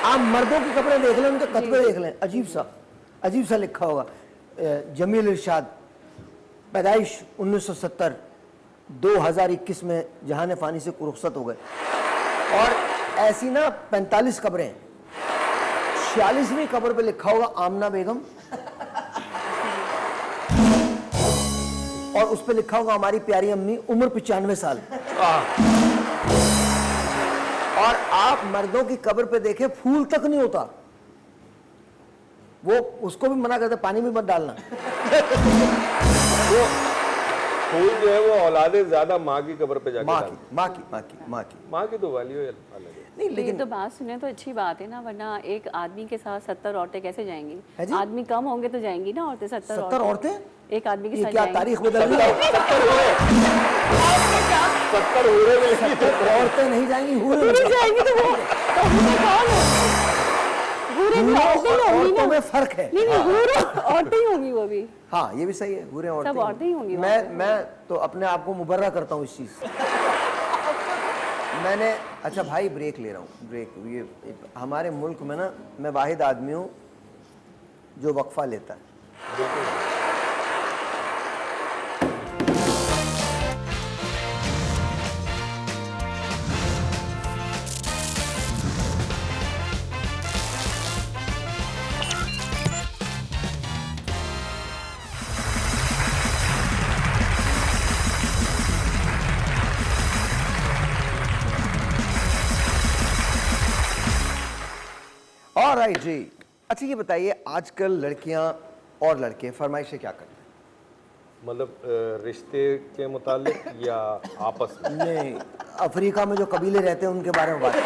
आप मर्दों के कपड़े देख लें, उनके कतबे देख लें, अजीब सा लिखा होगा, जमील इरशाद, पैदाइश 1970, 2021 में जहान फानी से रुखसत हो गए। और ऐसी ना 45 कब्रें, 46वीं कब्र पे लिखा होगा आमना बेगम, और उस पे लिखा होगा हमारी प्यारी अम्मी, उम्र 95 साल। और आप मर्दों की कब्र पे देखें, फूल तक नहीं होता। वो उसको भी मना करते, पानी में मत डालना। फूल जो है वो औलादे ज्यादा माँ की कब्र पे जाके माँ डालते की, माँ की, माँ की, माँ की। हैं। माँ की तो वैल्यू अलग है। नहीं लेकिन लेकिन तो बात सुने तो अच्छी बात है ना, वरना एक आदमी के साथ 70 औरतें कैसे है जाएंगी? जी? आदमी कम होंगे तो जाएंगी ना औरतें, 70 70 औरतें? एक आदमी के ये साथ क्या जाएंगी। तारीख बदल रही है? 70 हो रहे हैं, 70 औरतें नहीं जाएंगी, हूरें जाएंगी तो वो तो हूरें कौन है? हूरें भी औरतें ही होंगी औरतों ना। में फर्क है। नहीं नहीं, हूरें औरतें ही होंगी वो भी। हाँ ये भी सही है, हूरें औरतें सब औरतें ही होंगी वहाँ मैं तो अपने आप को मुबर्रा करता हूँ इस चीज से। मैंने अच्छा भाई ब्रेक ले रहा हूँ, ब्रेक। ये हमारे मुल्क में ना मैं वाहिद आदमी हूँ जो वक्फा लेता है। ऑलराइट जी, अच्छा ये बताइए आजकल लड़कियां और लड़के फरमाइशें क्या करते हैं? मतलब रिश्ते के मुतालिक या आपस में? नहीं, अफ्रीका में जो कबीले रहते हैं उनके बारे में बात करें।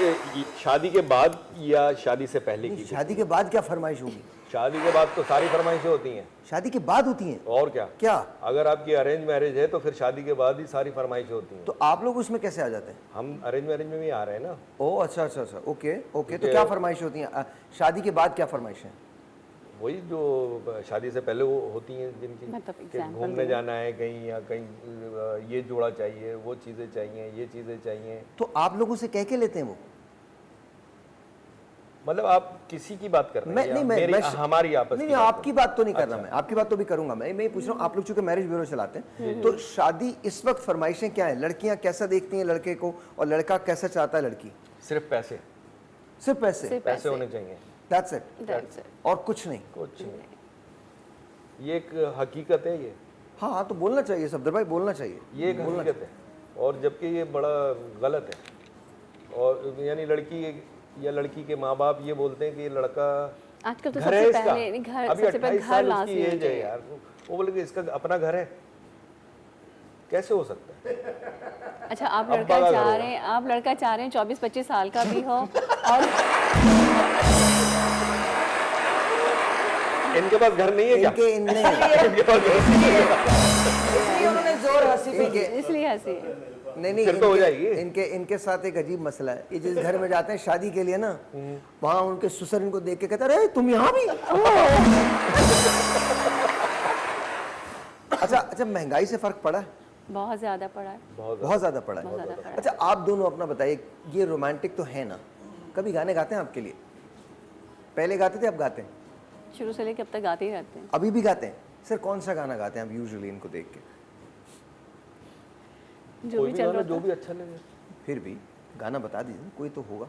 ये शादी के बाद या शादी से पहले की? शादी के बाद क्या फरमाइश होगी? शादी के बाद तो सारी फरमाइशें होती हैं। शादी के बाद होती हैं? और क्या? क्या? अगर आपकी अरेंज मैरिज है तो फिर शादी के बाद ही सारी फरमाइशें होती हैं। तो आप लोग उसमें कैसे आ जाते हैं? हम अरेंज मैरिज में भी आ रहे हैं ना। ओह अच्छा अच्छा अच्छा, ओके ओके। तो क्या फरमाइश होती हैं? शादी के बाद क्या फरमाइश है? वही जो शादी से पहले वो होती हैं जिनकी मतलब कि example घूमने जाना है कहीं, या कहीं ये जोड़ा चाहिए, वो चीज़ें चाहिए, ये चीज़ें चाहिए। तो आप लोगों से कह के लेते हैं वो? मतलब आप किसी की बात कर रहे हैं? नहीं मेरी हमारी आपस नहीं की नहीं, बात आपकी बात तो नहीं कर रहा मैं, आपकी बात तो भी करूंगा मैं ये पूछ रहा हूँ आप लोग चूंकि मैरिज ब्यूरो चलाते हैं तो शादी इस वक्त फरमाइशें क्या है? लड़कियां कैसा देखती हैं लड़के को और लड़का कैसा चाहता है लड़की? सिर्फ पैसे, सिर्फ पैसे? सिर्फ पैसे होने चाहिए, दैट्स इट, That's it. और कुछ नहीं? कुछ नहीं। ये एक हकीकत है ये। हाँ तो बोलना चाहिए सफदर भाई, बोलना चाहिए। ये एक हकीकत है, और जबकि ये बड़ा गलत है। और यानी लड़की या लड़की के माँ बाप ये बोलते हैं कि ये लड़का आजकल तो घर है सबसे इसका, पहले नहीं, घर अभी सबसे पहले 28 घर साल लास्ट उसकी एज है यार, वो बोले कि इसका अपना घर है, कैसे हो सकता है? अच्छा आप अब लड़का बड़ा चाह करो। रहे हैं, आप लड़का चाह रहे हैं 24-25 साल का भी हो और इनके पास घर नहीं है क्या? इनके इनने इनके पास घर नहीं है। इसलिए उन्होंने जोर हंसी पे की। इसलिए हंसी। नहीं फिर तो हो जाएगी। इनके साथ एक अजीब मसला है। ये जिस घर में जाते हैं शादी के लिए ना, वहाँ उनके ससुर इनको देख के कहते अरे तुम यहाँ भी? अच्छा अच्छा, महंगाई से फर्क पड़ा है? बहुत ज़्यादा पड़ा है। बहुत ज्यादा पड़ा है। बहुत ज़्यादा पड़ा है। अच्छा आप दोनों अपना बताइए, ये रोमांटिक तो है ना, कभी गाने गाते हैं आपके लिए? पहले गाते थे, अब गाते हैं? शुरू से लेकर अब तक गाते ही रहते हैं। अभी भी गाते हैं? सर कौन सा गाना गाते हैं आप यूजुअली इनको देख के? जो कोई भी भी चल गाना रहा जो था। भी अच्छा लगे। फिर भी गाना बता दीजिए, कोई तो होगा।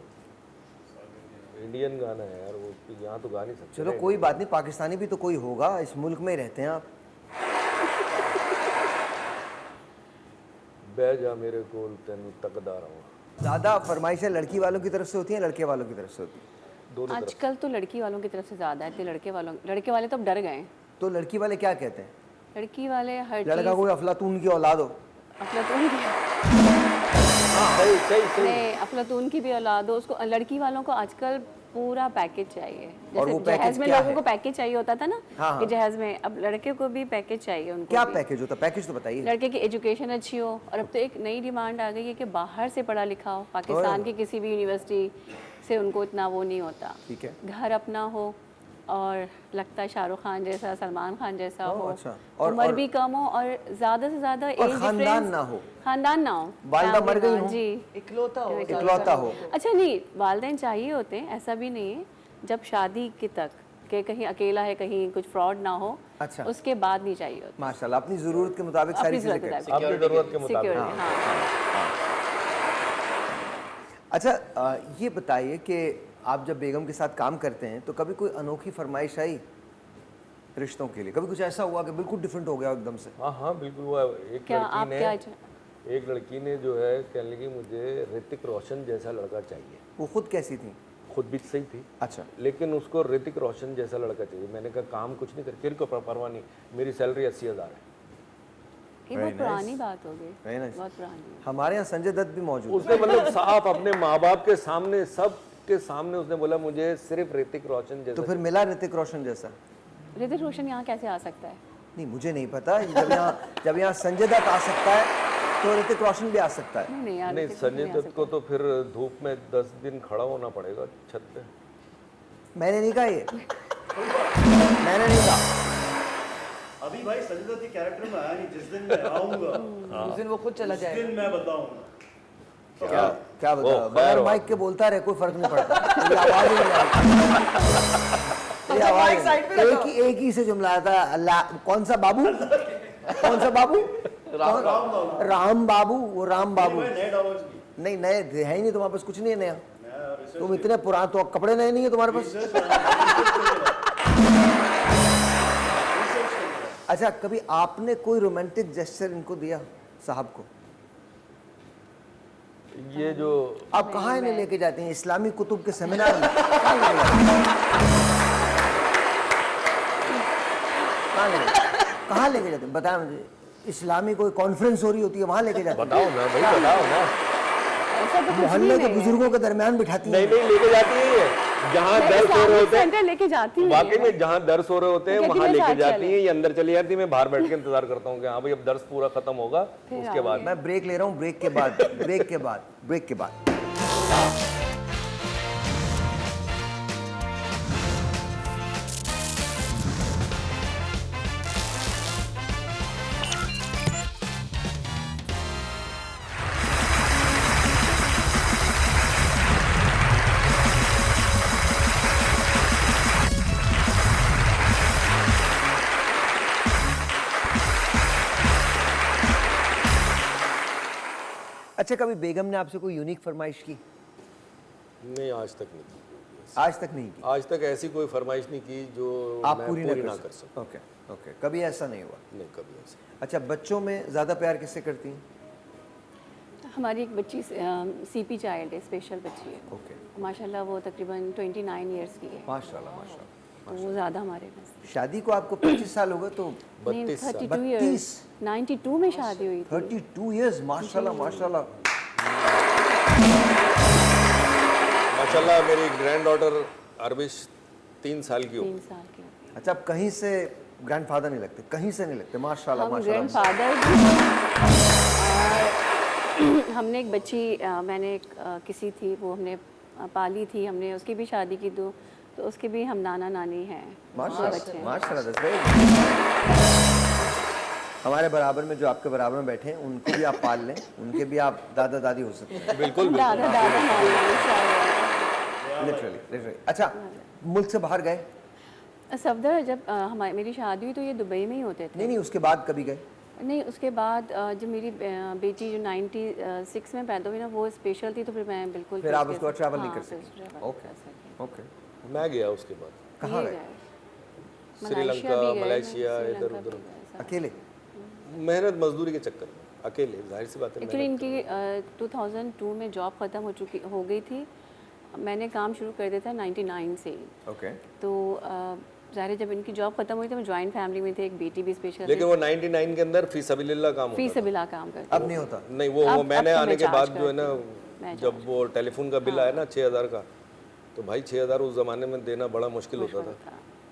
इंडियन गाना है यार, वो यहाँ तो गा नहीं सकते। चलो कोई बात नहीं, पाकिस्तानी भी तो कोई होगा, इस मुल्क में ही रहते हैं आप। बह जा मेरे कोल तेन तकदा रहा। ज्यादा फरमाइशें लड़की वालों की तरफ से होती हैं लड़के वालों की तरफ से होती हैं? दोनों तरफ। आजकल तो लड़की वालों की तरफ से ज़्यादा है, इतने लड़के वाले तो अब डर गए हैं। तो लड़की वाले क्या कहते हैं? लड़की वाले हर लड़का चीज़ कोई अफलातून की औलाद हो? अफलातून की सही सही सही। नहीं, अफलातून की भी औलाद हो, उसको लड़की वालों को आजकल पूरा पैकेज चाहिए। और वो जैसे पैकेज जहेज में क्या लोगों है? को पैकेज चाहिए होता था ना, हाँ, कि हाँ। जहेज में, अब लड़के को भी पैकेज चाहिए उनको क्या भी। पैकेज होता है? पैकेज तो बताइए। लड़के की एजुकेशन अच्छी हो, और अब तो एक नई डिमांड आ गई है कि बाहर से पढ़ा लिखा हो, पाकिस्तान की किसी भी यूनिवर्सिटी से उनको इतना वो नहीं होता। ठीक है। घर अपना हो, और लगता है शाहरुख खान जैसा, सलमान खान जैसा ओह, हो, अच्छा। उम्र भी कम हो, और ज़्यादा से ज़्यादा और एज खानदान डिफरेंस ना हो। खानदान ना हो, वालिदा मर गई family हो। ना, जी इकलौता हो। इकलौता हो। अच्छा नहीं, वालिदैन चाहिए होते हैं, ऐसा भी नहीं है। जब शादी के तक के कहीं अकेला है, कहीं कुछ फ्रॉड ना हो, अच्छा। उसके बाद नहीं चाहिए होता। माशाल्लाह, अपनी जरूरत के मुताबिक सारी अपनी चीजें ज़रूरत करते है। आपकी जरूरत के मुताबिक। सिक्योरिटी, हाँ। अच्छा ये बताइए कि आप जब बेगम के साथ काम करते हैं तो कभी कोई अनोखी फरमाइश आई रिश्तों के लिए? कभी कुछ ऐसा हुआ कि बिल्कुल डिफरेंट हो गया एकदम से? हाँ हाँ बिल्कुल हुआ। एक क्या आप क्या एक लड़की ने जो है कहने लगी मुझे ऋतिक रोशन जैसा लड़का चाहिए। वो खुद कैसी थी? खुद भी सही थी, अच्छा, लेकिन उसको ऋतिक रोशन जैसा लड़का चाहिए। मैंने कहा काम कुछ नहीं कर, तेरे को परवाह नहीं, मेरी सैलरी 80,000 है। ये बहुत पुरानी बात हो गई, Very nice. बहुत पुरानी। हमारे यहाँ संजय दत्त भी मौजूद है। उसने मतलब साफ अपने माँ बाप के सामने, सब के सामने उसने बोला मुझे सिर्फ ऋतिक रोशन जैसा। तो फिर मिला ऋतिक रोशन जैसा? ऋतिक रोशन यहाँ कैसे आ सकता है? नहीं, मुझे नहीं पता। जब यहाँ संजय दत्त आ सकता है तो ऋतिक रोशन भी आ सकता है। नहीं यार, नहीं, ऋतिक रोशन संजय नहीं आ दत्त को तो फिर धूप में 10 दिन खड़ा होना पड़ेगा छत पे। मैंने नहीं कहा ये, मैंने नहीं कहा। अभी भाई संजय दत्त के कैरेक्टर में आया नहीं, जिस दिन मैं आऊंगा उस दिन वो खुद चला उस जाएगा। दिन मैं बताऊंगा। क्या बता, बगैर माइक के बोलता रहे, कोई फर्क नहीं पड़ता। तेरी आवाज ही नहीं आती। तेरी आवाज माइक साइड पे रखो। एक ही से जुमला आता है। कौन सा बाबू? कौन सा बाबू? राम बाबू। वो राम बाबू नए डायलॉग्स भी नहीं, नए है ही नहीं तुम्हारे पास, कुछ नहीं है नया। तुम इतने पुराने, तो कपड़े नए नहीं है तुम्हारे पास। अच्छा, कभी आपने कोई रोमांटिक जेस्चर इनको दिया साहब को? ये जो आप कहाँ इन्हें लेके जाते हैं? इस्लामी कुतुब के सेमिनार में? कहाँ लेके जाते हैं? कहाँ लेके जाते हैं? बताया मुझे। इस्लामी कोई कॉन्फ्रेंस हो रही होती है, वहाँ लेके जाते हैं? बताओ ना भाई, बताओ ना। ऐसा तो कुछ भी मोहल्ले के नहीं है। बुजुर्गों के दरमियान बिठाती नहीं हैं। नहीं, लेके जाती है ये, जहाँ मैं दर्द हो रहे इस्लामिक होते हैं, सेंटर लेके जाती हूँ। वाकई में जहाँ दर्द हो रहे होते हैं कहती वहाँ मैं लेके साथ जाती चले। है। ये अंदर चली जाती है, मैं बाहर बैठ के इंतजार करता हूँ कि हाँ भाई अब दर्द पूरा खत्म होगा, उसके बाद मैं ब्रेक ले रहा हूँ, ब्रेक के बाद, ब्रेक के बाद, ब्रेक के बाद। अच्छा, कभी बेगम ने आपसे कोई यूनिक फरमाइश की? नहीं, आज तक नहीं की। आज तक नहीं की? आज तक ऐसी कोई फरमाइश नहीं की जो आप मैं पूरी पूरी ना ना कर कर सकते? सकूं। ओके, ओके, कभी ऐसा नहीं हुआ? नहीं, कभी ऐसा। अच्छा, बच्चों में ज्यादा प्यार किससे करती हैं? हमारी एक बच्ची सीपी चाइल्ड है, स्पेशल बच्ची है। ओके, माशाल्लाह वो तकरीबन 29 इयर्स की है, माशाल्लाह, माशाल्लाह। तो वो ज़्यादा हमारे पास। शादी को आपको 25 साल हो गए, तो नहीं, 32 साल। 32 इयर्स, 92 में शादी हुई थी। 32 इयर्स, माशाल्लाह, माशाल्लाह। माशाल्लाह मेरी ग्रैंड डॉटर अरबिश 3 साल की हो 3 साल की। अच्छा, आप कहीं से ग्रैंडफादर नहीं लगते? कहीं से नहीं लगते? माशाल्लाह, हम माशाल्लाह। ग्रैंडफादर हमने एक बच्ची मैंने किसी थी, वो हमने पाली थी, हमने उसकी भी शादी की, तो उसके भी हम नाना नानी हैं, माशाल्लाह, माशाल्लाह, that's very good। हमारे बराबर में जो आपके बराबर में बैठे हैं, उनको भी आप पाल लें, उनके भी आप दादा दादी हो सकते हैं। बिल्कुल दादा दादा नानी लिटरली, लिटरली। अच्छा, मुल्क से बाहर गए? सफदर जब हमारी मेरी शादी हुई तो ये दुबई में ही होते थे। नहीं, उसके बाद कभी गए? नहीं, उसके बाद जब मेरी बेटी जो 96 में पैदा हुई ना, वो स्पेशल थी, तो फिर मैं बिल्कुल फिर आप उसके बाद ट्रैवल नहीं हाँ, कर फिर सके? travel ओके, कर सके। ओके। मैं गया उसके बाद कहाँ ये गए? श्रीलंका, भी गए, मलेशिया, श्रीलंका इधर भी उधर। गए, सब। अकेले? मेहनत मजदूरी के चक्कर में अकेले, जाहिर सी बात है। एक्चुअली इनकी 2002 में जॉब ख़त्म हो गई थी। मैंने काम शुरू कर दिया था 99 से ही। ओके। तो ज़ाहिर है जब इनकी जॉब ख़त्म हुई तो मैं जॉइंट फैमिली में थे, एक बेटी भी स्पेशल लेकिन वो 99 के अंदर फी सबिलिल्लाह काम होता फी था। से बिला काम करती अब नहीं होता? नहीं, वो अब मैंने तो आने मैं के बाद charge जो है ना, मैं जब वो टेलीफोन का बिल आया ना 6000 का, तो भाई 6000 उस ज़माने में देना बड़ा मुश्किल होता था।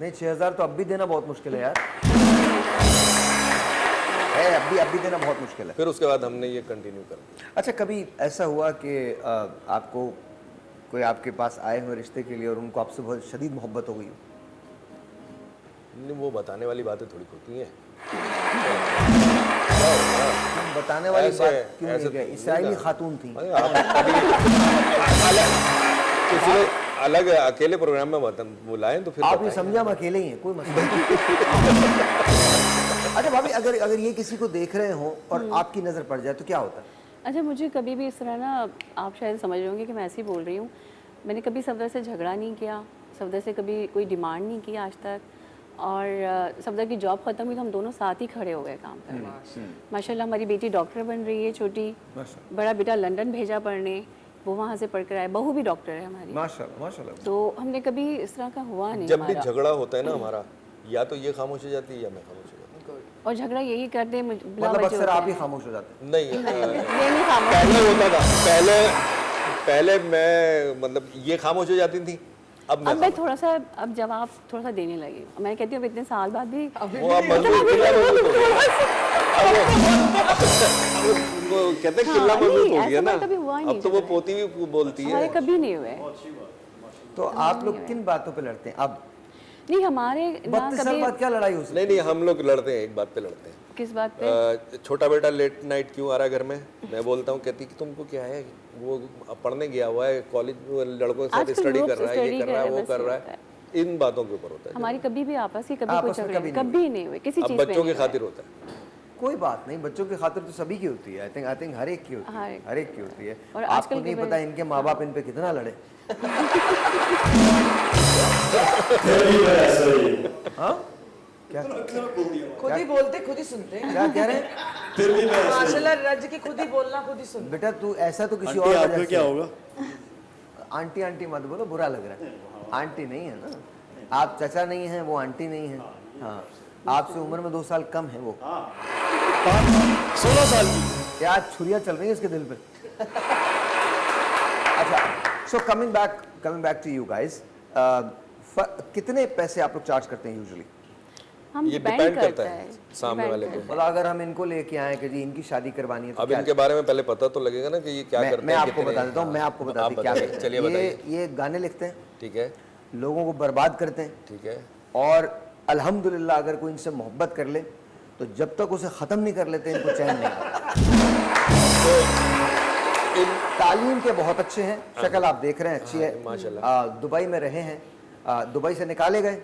नहीं, 6000 तो अब भी देना बहुत मुश्किल है यार। है, अब भी देना बहुत मुश्किल है। फिर उसके बाद हमने ये कंटिन्यू कर दिया। अच्छा, कभी ऐसा हुआ कि आपको कोई आपके पास आए हुए रिश्ते के लिए और उनको आपसे बहुत शदीद मोहब्बत हो गई हो? नहीं, वो बताने वाली बातें थोड़ी होती हैं। हम बताने वाली ऐसे- बात क्यों ऐसे नहीं गए? तो इसराइली नहीं था। खातून थी। अरे आप कभी किसी अलग अकेले प्रोग्राम में बुलाएं तो फिर आप ये बताएंगे। समझे हम अकेले ही हैं, कोई मसला नहीं। अच्छा भाभी, अगर ये किसी को देख रहे हो और आपकी नज़र पड़ जाए तो क्या होता है? अच्छा, मुझे कभी भी इस तरह ना, आप शायद समझ रहे होंगे कि मैं ऐसे ही बोल रही हूँ, मैंने कभी सफदर से झगड़ा नहीं किया, सफदर से कभी कोई डिमांड नहीं की आज तक, और सफदर की जॉब ख़त्म हुई तो हम दोनों साथ ही खड़े हो गए काम करने। माशाल्लाह हमारी बेटी डॉक्टर बन रही है छोटी, बड़ा बेटा लंदन भेजा पढ़ने, वो वहाँ से पढ़ कर आए, बहू भी डॉक्टर है हमारी। माशाल्लाह माशाल्लाह। तो हमने कभी इस तरह का हुआ नहीं जब भी हमारा। झगड़ा होता है ना हमारा, या तो ये खामोश हो जाती है या मैं खामोश हो जाती और झगड़ा यही करते हैं मतलब अक्सर आप ही खामोश हो जाते हैं। हूँ। नहीं ये नहीं खामोश। पहले होता था, पहले मैं मतलब ये खामोश हो जाती थी, अब अब मैं खामोश। थोड़ा सा अब जवाब थोड़ा सा देने लगी। मैं कहती हूँ अब इतने साल बाद भी वो अब मजबूत किला मजबूत हो गया। अब वो कहते हैं किला हाँ, मजबूत नहीं, हो गया ऐसा ना, कभी हुआ ही नहीं अब तो वो झगड़ा। पोती भी बोलती हमारे है। कभी नहीं हुए। तो आप लोग किन बातों पे लड़ते हैं अब? नहीं हमारे ना 32 साल कभी बाद क्या लड़ाई हो सकती नहीं नहीं, हम लोग लड़ते हैं, एक बात पे लड़ते हैं। किस बात पे? छोटा बेटा लेट नाइट क्यों आ रहा है घर में, मैं बोलता हूँ, कहती कि तुमको क्या है, वो पढ़ने गया हुआ है, कॉलेज लड़कों के साथ आजकल स्टडी लोग कर रहा है, ये study कर रहा है, वो बस कर ये रहा होता है, है। इन बातों के ऊपर होता है। हमारी कभी भी आपस की कभी कोई आपस में झगड़े कभी कभी नहीं हुए किसी अब चीज पे बच्चों की नहीं हुए। खातिर होता है। कोई बात नहीं, बच्चों की खातिर तो सभी की होती है। आई थिंक हर एक की होती हर है, एक। हर एक की होती है। और आपको आजकल नहीं के पता इनके माँ बाप इन पे कितना लड़े। हाँ क्या खुद ही बोलते खुद ही सुनते हैं। क्या कह रहे हैं? माशाल्लाह रज की खुद ही बोलना खुद ही सुनना। बेटा तू ऐसा तो किसी आंटी और आपका वजह क्या से- होगा? आंटी आंटी मत बोलो, बुरा लग रहा है। आंटी नहीं है ना, आप चाचा नहीं है, वो आंटी नहीं है। हाँ, आपसे उम्र में 2 साल कम है वो। 16 साल की। क्या छुरियां चल रही है इसके दिल पे? अच्छा, so coming back to you guys, कितने पैसे आप लोग चार्ज करते हैं यूजुअली? हम ये डिपेंड डिपेंड करता करता है है सामने वाले पे। मतलब अगर हम इनको लेके आए कि जी इनकी शादी करवानी है तो अब क्या? इनके बारे में पहले पता तो लगेगा ना कि ये क्या करते हैं। मैं आपको कितने- बता देता हूँ, मैं आपको बता आप दूँ क्या बताइए, करते चलिए हैं। बताइए। ये गाने लिखते हैं, ठीक है, लोगों को बर्बाद करते हैं, ठीक है। और अल्हम्दुलिल्लाह अगर कोई इनसे मोहब्बत कर ले तो जब तक उसे ख़त्म नहीं कर लेते इनको चैन नहीं आता। इन तालीम के बहुत अच्छे हैं, शक्ल आप देख रहे हैं अच्छी है, माशाल्लाह। दुबई में रहे हैं, दुबई से निकाले गए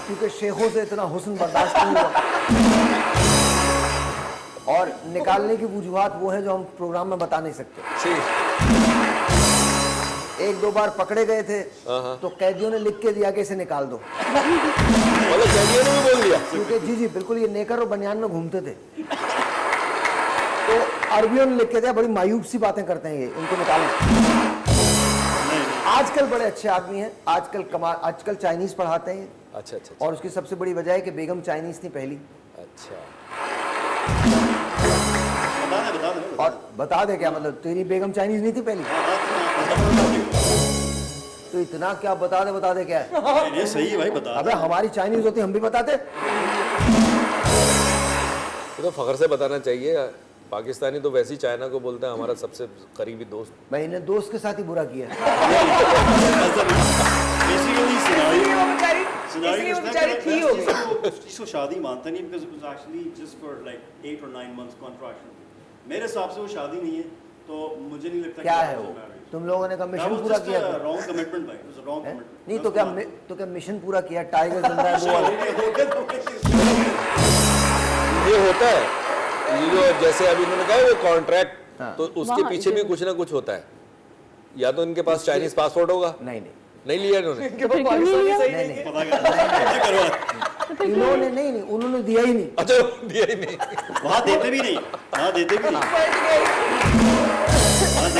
क्योंकि शेखों से इतना हुस्न बर्दाश्त नहीं हुआ, और निकालने की वजूहात वो है जो हम प्रोग्राम में बता नहीं सकते। ठीक, 1-2 बार पकड़े गए थे तो कैदियों ने लिख के दिया कि इसे निकाल दो, मतलब कैदियों ने भी बोल दिया। क्योंकि जी बिल्कुल ये नेकर और बनियान में घूमते थे, तो अरबियों ने लिख के दिया, बड़ी मायूब सी बातें करते हैं ये, इनको निकालें। आजकल बड़े अच्छे आदमी हैं, आजकल चाइनीज पढ़ाते हैं, अच्छा अच्छा और उसकी सबसे बड़ी वजह है कि बेगम चाइनीज थी पहली, अच्छा। बता दे और बता दे क्या मतलब, तेरी बेगम चाइनीज नहीं थी पहली? तो इतना क्या बता दे क्या है? ये सही है भाई, बता अबे हमारी चाइनीज होती हम भी बताते। ये तो फख्र से बताना चाहिए। पाकिस्तानी तो वैसे ही चाइना को बोलते हैं हमारा सबसे करीबी दोस्त। मैंने दोस्त के साथ ही बुरा किया। बेसिकली इसलिए वो बेचारी थी हो गई। इसको शादी मानता नहीं, because it was actually just for like 8 और 9 मंथ्स कॉन्ट्रैक्ट। मेरे हिसाब से वो शादी नहीं है, तो मुझे नहीं लगता क्या है वो? तुम लोगों ने कमीशन पूरा किया था? रॉन्ग कमिटमेंट भाई, इट वाज अ रॉन्ग हैं? कमिटमेंट। नहीं तो क्या मिशन पूरा किया? टाइगर जिंदा है वो वाला। ये होता है, ये जो जैसे अभी इन्होंने कहा वो कॉन्ट्रैक्ट, तो उसके वहाँ पीछे भी कुछ ना कुछ होता है। या तो इनके पास चाइनीज पासपोर्ट होगा, नहीं नहीं लिया इन्होंने। नहीं इन्होंने नहीं उन्होंने दिया ही नहीं। अच्छा, दिया ही नहीं। वहाँ देते भी नहीं, वहाँ देते भी नहीं,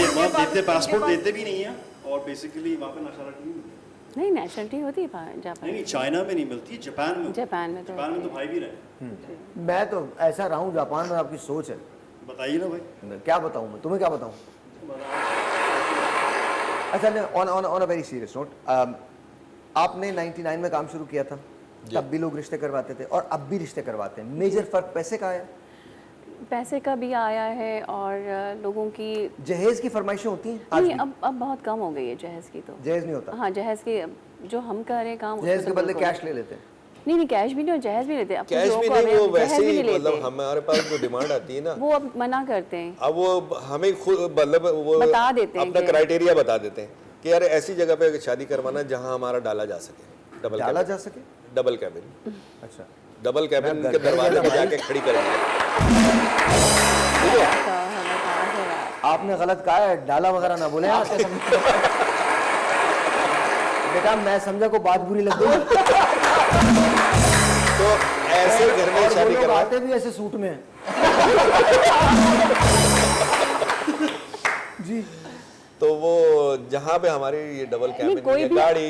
वहाँ देते पासपोर्ट देते भी नहीं है, और बेसिकली वहाँ पे नेशनलिटी नहीं मिलती। नहीं नेशनलिटी होती है जापान नहीं चाइना में नहीं मिलती, जापान में। जापान में तो जापान में तो भाई भी रहे। मैं तो ऐसा रहा हूँ जापान में, आपकी सोच है। बताइए ना भाई। क्या बताऊँ मैं तुम्हें, क्या बताऊँ? अच्छा, on a very serious note, आपने 99 में काम शुरू किया था, तब भी लोग रिश्ते करवाते थे और अब भी रिश्ते करवाते हैं। मेजर फर्क पैसे का है? पैसे का भी आया है, और लोगों की जहेज की फरमाइशें होती हैं आज नहीं, भी? अब बहुत कम हो गई है जहेज की तो। जहेज नहीं होता? हाँ जहेज की जो हम कर रहे हैं काम, जहेज उसमें के तो बदले बिल्कुल- कैश ले लेते हैं। नहीं कैश भी नहीं और जहेज भी लेते। अब कुछ कैश लोगों भी को नहीं, हमें वो जहेज वैसे भी ही नहीं मतलब लेते। हमारे पास जो डिमांड आती है ना, वो अब मना करते हैं। अब वो हमें खुद मतलब वो बता देते हैं अपना कि- क्राइटेरिया बता देते हैं कि यार ऐसी जगह पे शादी करवाना जहाँ हमारा डाला जा सके, डबल डाला कैबिन। जा सके? डबल कैबिन, अच्छा, डबल कैबिन मैं के घर दरवाजे पे भाई। जाके खड़ी करेंगे। तो हमें कहाँ से रहा है? आपने गलत कहा है, डाला वगैरह ना बोले। बेटा मैं समझा को बात बुरी लग गई। तो ऐसे घर में और वो शादी लोग करवा आते भी ऐसे सूट में हैं। जी तो वो जहाँ पे हमारी ये डबल कैबिन कोई है भी- गाड़ी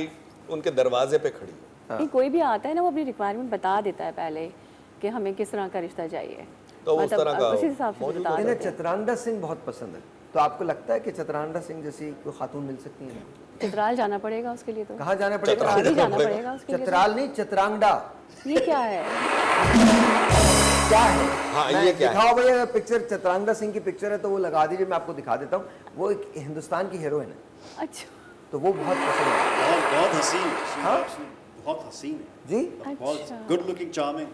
उनके दरवाजे पे खड़ी है। नहीं, कोई भी आता है ना वो अपनी रिक्वायरमेंट बता देता है पहले कि हमें किस तरह का रिश्ता चाहिए, तो उस तरह का उसी हिसाब से मौजूद बता इन्हें देते हैं। चित्रांदा सिंह बहुत पसंद है, तो आपको लगता है कि चित्रांदा सिंह जैसी कोई खातून मिल सकती है? चित्राल जाना पड़ेगा उसके लिए तो, कहाँ जाना पड़ेगा? चित्राल ही जाना पड़ेगा उसके लिए चित्राल नहीं, चित्रांगडा। तो। ये क्या है? क्या है? हाँ, मैं ये क्या है? दिखाओ भैया पिक्चर, चित्रांगदा सिंह की पिक्चर है तो वो लगा दीजिए, मैं आपको दिखा देता हूँ। वो एक हिंदुस्तान की हीरोइन है, अच्छा तो वो बहुत पसंद है। बहुत हसीन है, बहुत हसीन है, जी बहुत गुड लुकिंग, चार्मिंग,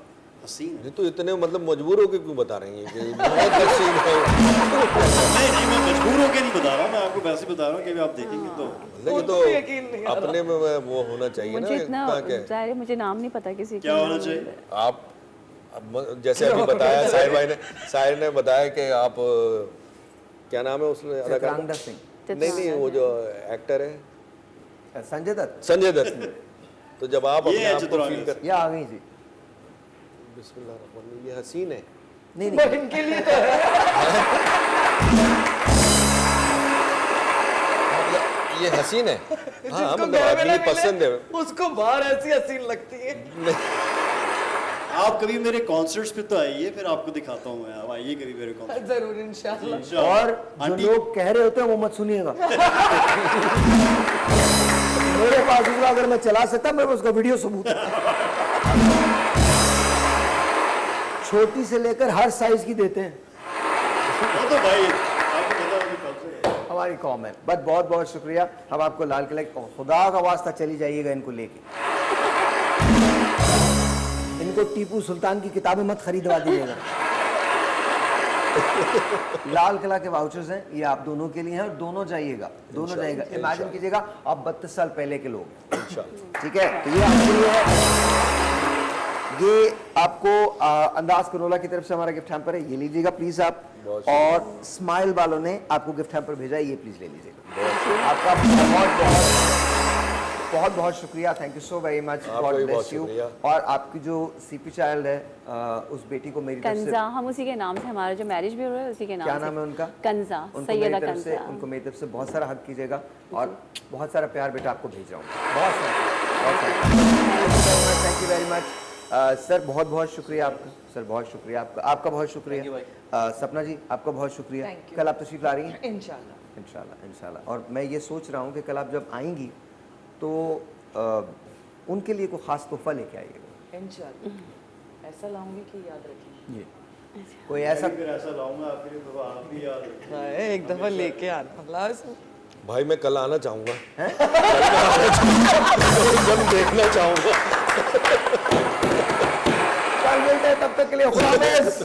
हसीन है। नहीं तो इतने मतलब मजबूर होके क्यों बता रही हैं कि बहुत हसीन है? नहीं मैं मजबूर होके नहीं बता रहा, मैं आपको वैसे बता रहा हूँ कि अभी आप देखेंगे तो लेकिन तो अपने में वो होना चाहिए ना, मुझे इतना इतना क्या है? जाहिर है मुझे नाम नहीं पता किसी क्या का। होना चाहिए? आप जैसे अभी बताया साहिर भाई ने, साहिर ने बताया कि आप क्या नाम है उसने अदाकार चित्रांगदा का? सिंह, नहीं वो जो एक्टर है संजय दत्त। संजय दत्त। तो जब आप ये अपने है आप को चित्रांगदा फील कर, ये आ गई जी। बिस्मिल्लाह, ये हसीन है। नहीं नहीं, इनके लिए तो है। मतलब ये हसीन है। हाँ जिसको मतलब घर में ना आदमी मिले, पसंद है। उसको बाहर ऐसी हसीन लगती है। आप कभी मेरे कॉन्सर्ट्स पे तो आइए, फिर आपको दिखाता हूँ मैं, आप आइए कभी मेरे कॉन्सर्ट। जरूर इंशाल्लाह। और जो आंटी लोग कह रहे होते हैं वो मत सुनिएगा। मेरे पास होगा, अगर मैं चला सकता मैं उसका वीडियो सबूत है। छोटी से लेकर हर साइज की देते हैं, वो तो भाई आपको पता है कल्चर है। हमारी कौम है। बस बहुत बहुत शुक्रिया। हम आपको लाल किला, खुदा का वास्ता चली जाइएगा इनको लेके। इनको टीपू सुल्तान की किताबें मत खरीदवा दीजिएगा। लाल किला के वाउचर्स हैं, ये आप दोनों के लिए हैं और दोनों जाइएगा, दोनों जाइएगा। इमेजिन कीजिएगा आप 32 साल पहले के लोग हैं, ठीक है? तो ये आपके लिए है, ये आपको अंदाज करोला की तरफ से हमारा गिफ्ट हैम्पर है, ये लीजिएगा प्लीज आप। और स्माइल वालों ने आपको गिफ्ट हैम्पर भेजा है, ये प्लीज ले लीजिएगा। आपका बहुत बहुत शुक्रिया, thank you so very much, आपका गॉड भी बहुत ब्लेस यू। शुक्रिया। और आपकी जो सीपी चाइल्ड है, उस बेटी को मेरी तरफ से, कंजा, हम उसी के नाम से, हमारा जो मैरिज भी हो रहा है उसी के नाम क्या से। नाम है उनका? कंजा, उनको सैयदा मेरी तरफ से, कंजा। उनको मेरी तरफ से बहुत सारा हक कीजिएगा और बहुत सारा प्यार बेटा आपको भेज रहा हूँ, बहुत सारा। Thank you very much sir, बहुत बहुत शुक्रिया आपका सर, बहुत शुक्रिया आपका, आपका बहुत शुक्रिया। सपना जी आपका बहुत शुक्रिया। Thank you. कल आप तशरीफ ला रही हैं? इंशाल्लाह। इंशाल्लाह इंशाल्लाह। और मैं ये सोच रहा हूँ कि कल आप जब आएंगी तो उनके लिए कोई ख़ास तोहफा लेके आइएगा। इंशाल्लाह ऐसा लाऊंगी कि याद रखिए। कोई ऐसा, फिर ऐसा लाऊंगा आपके लिए तो आप भी याद रखें। एक दफा लेके आना लाजमी। भाई मैं कल आना चाहूंगा, जब देखना चाहूंगा। कल मिलते हैं, तब तक के लिए खुदा हाफिज़।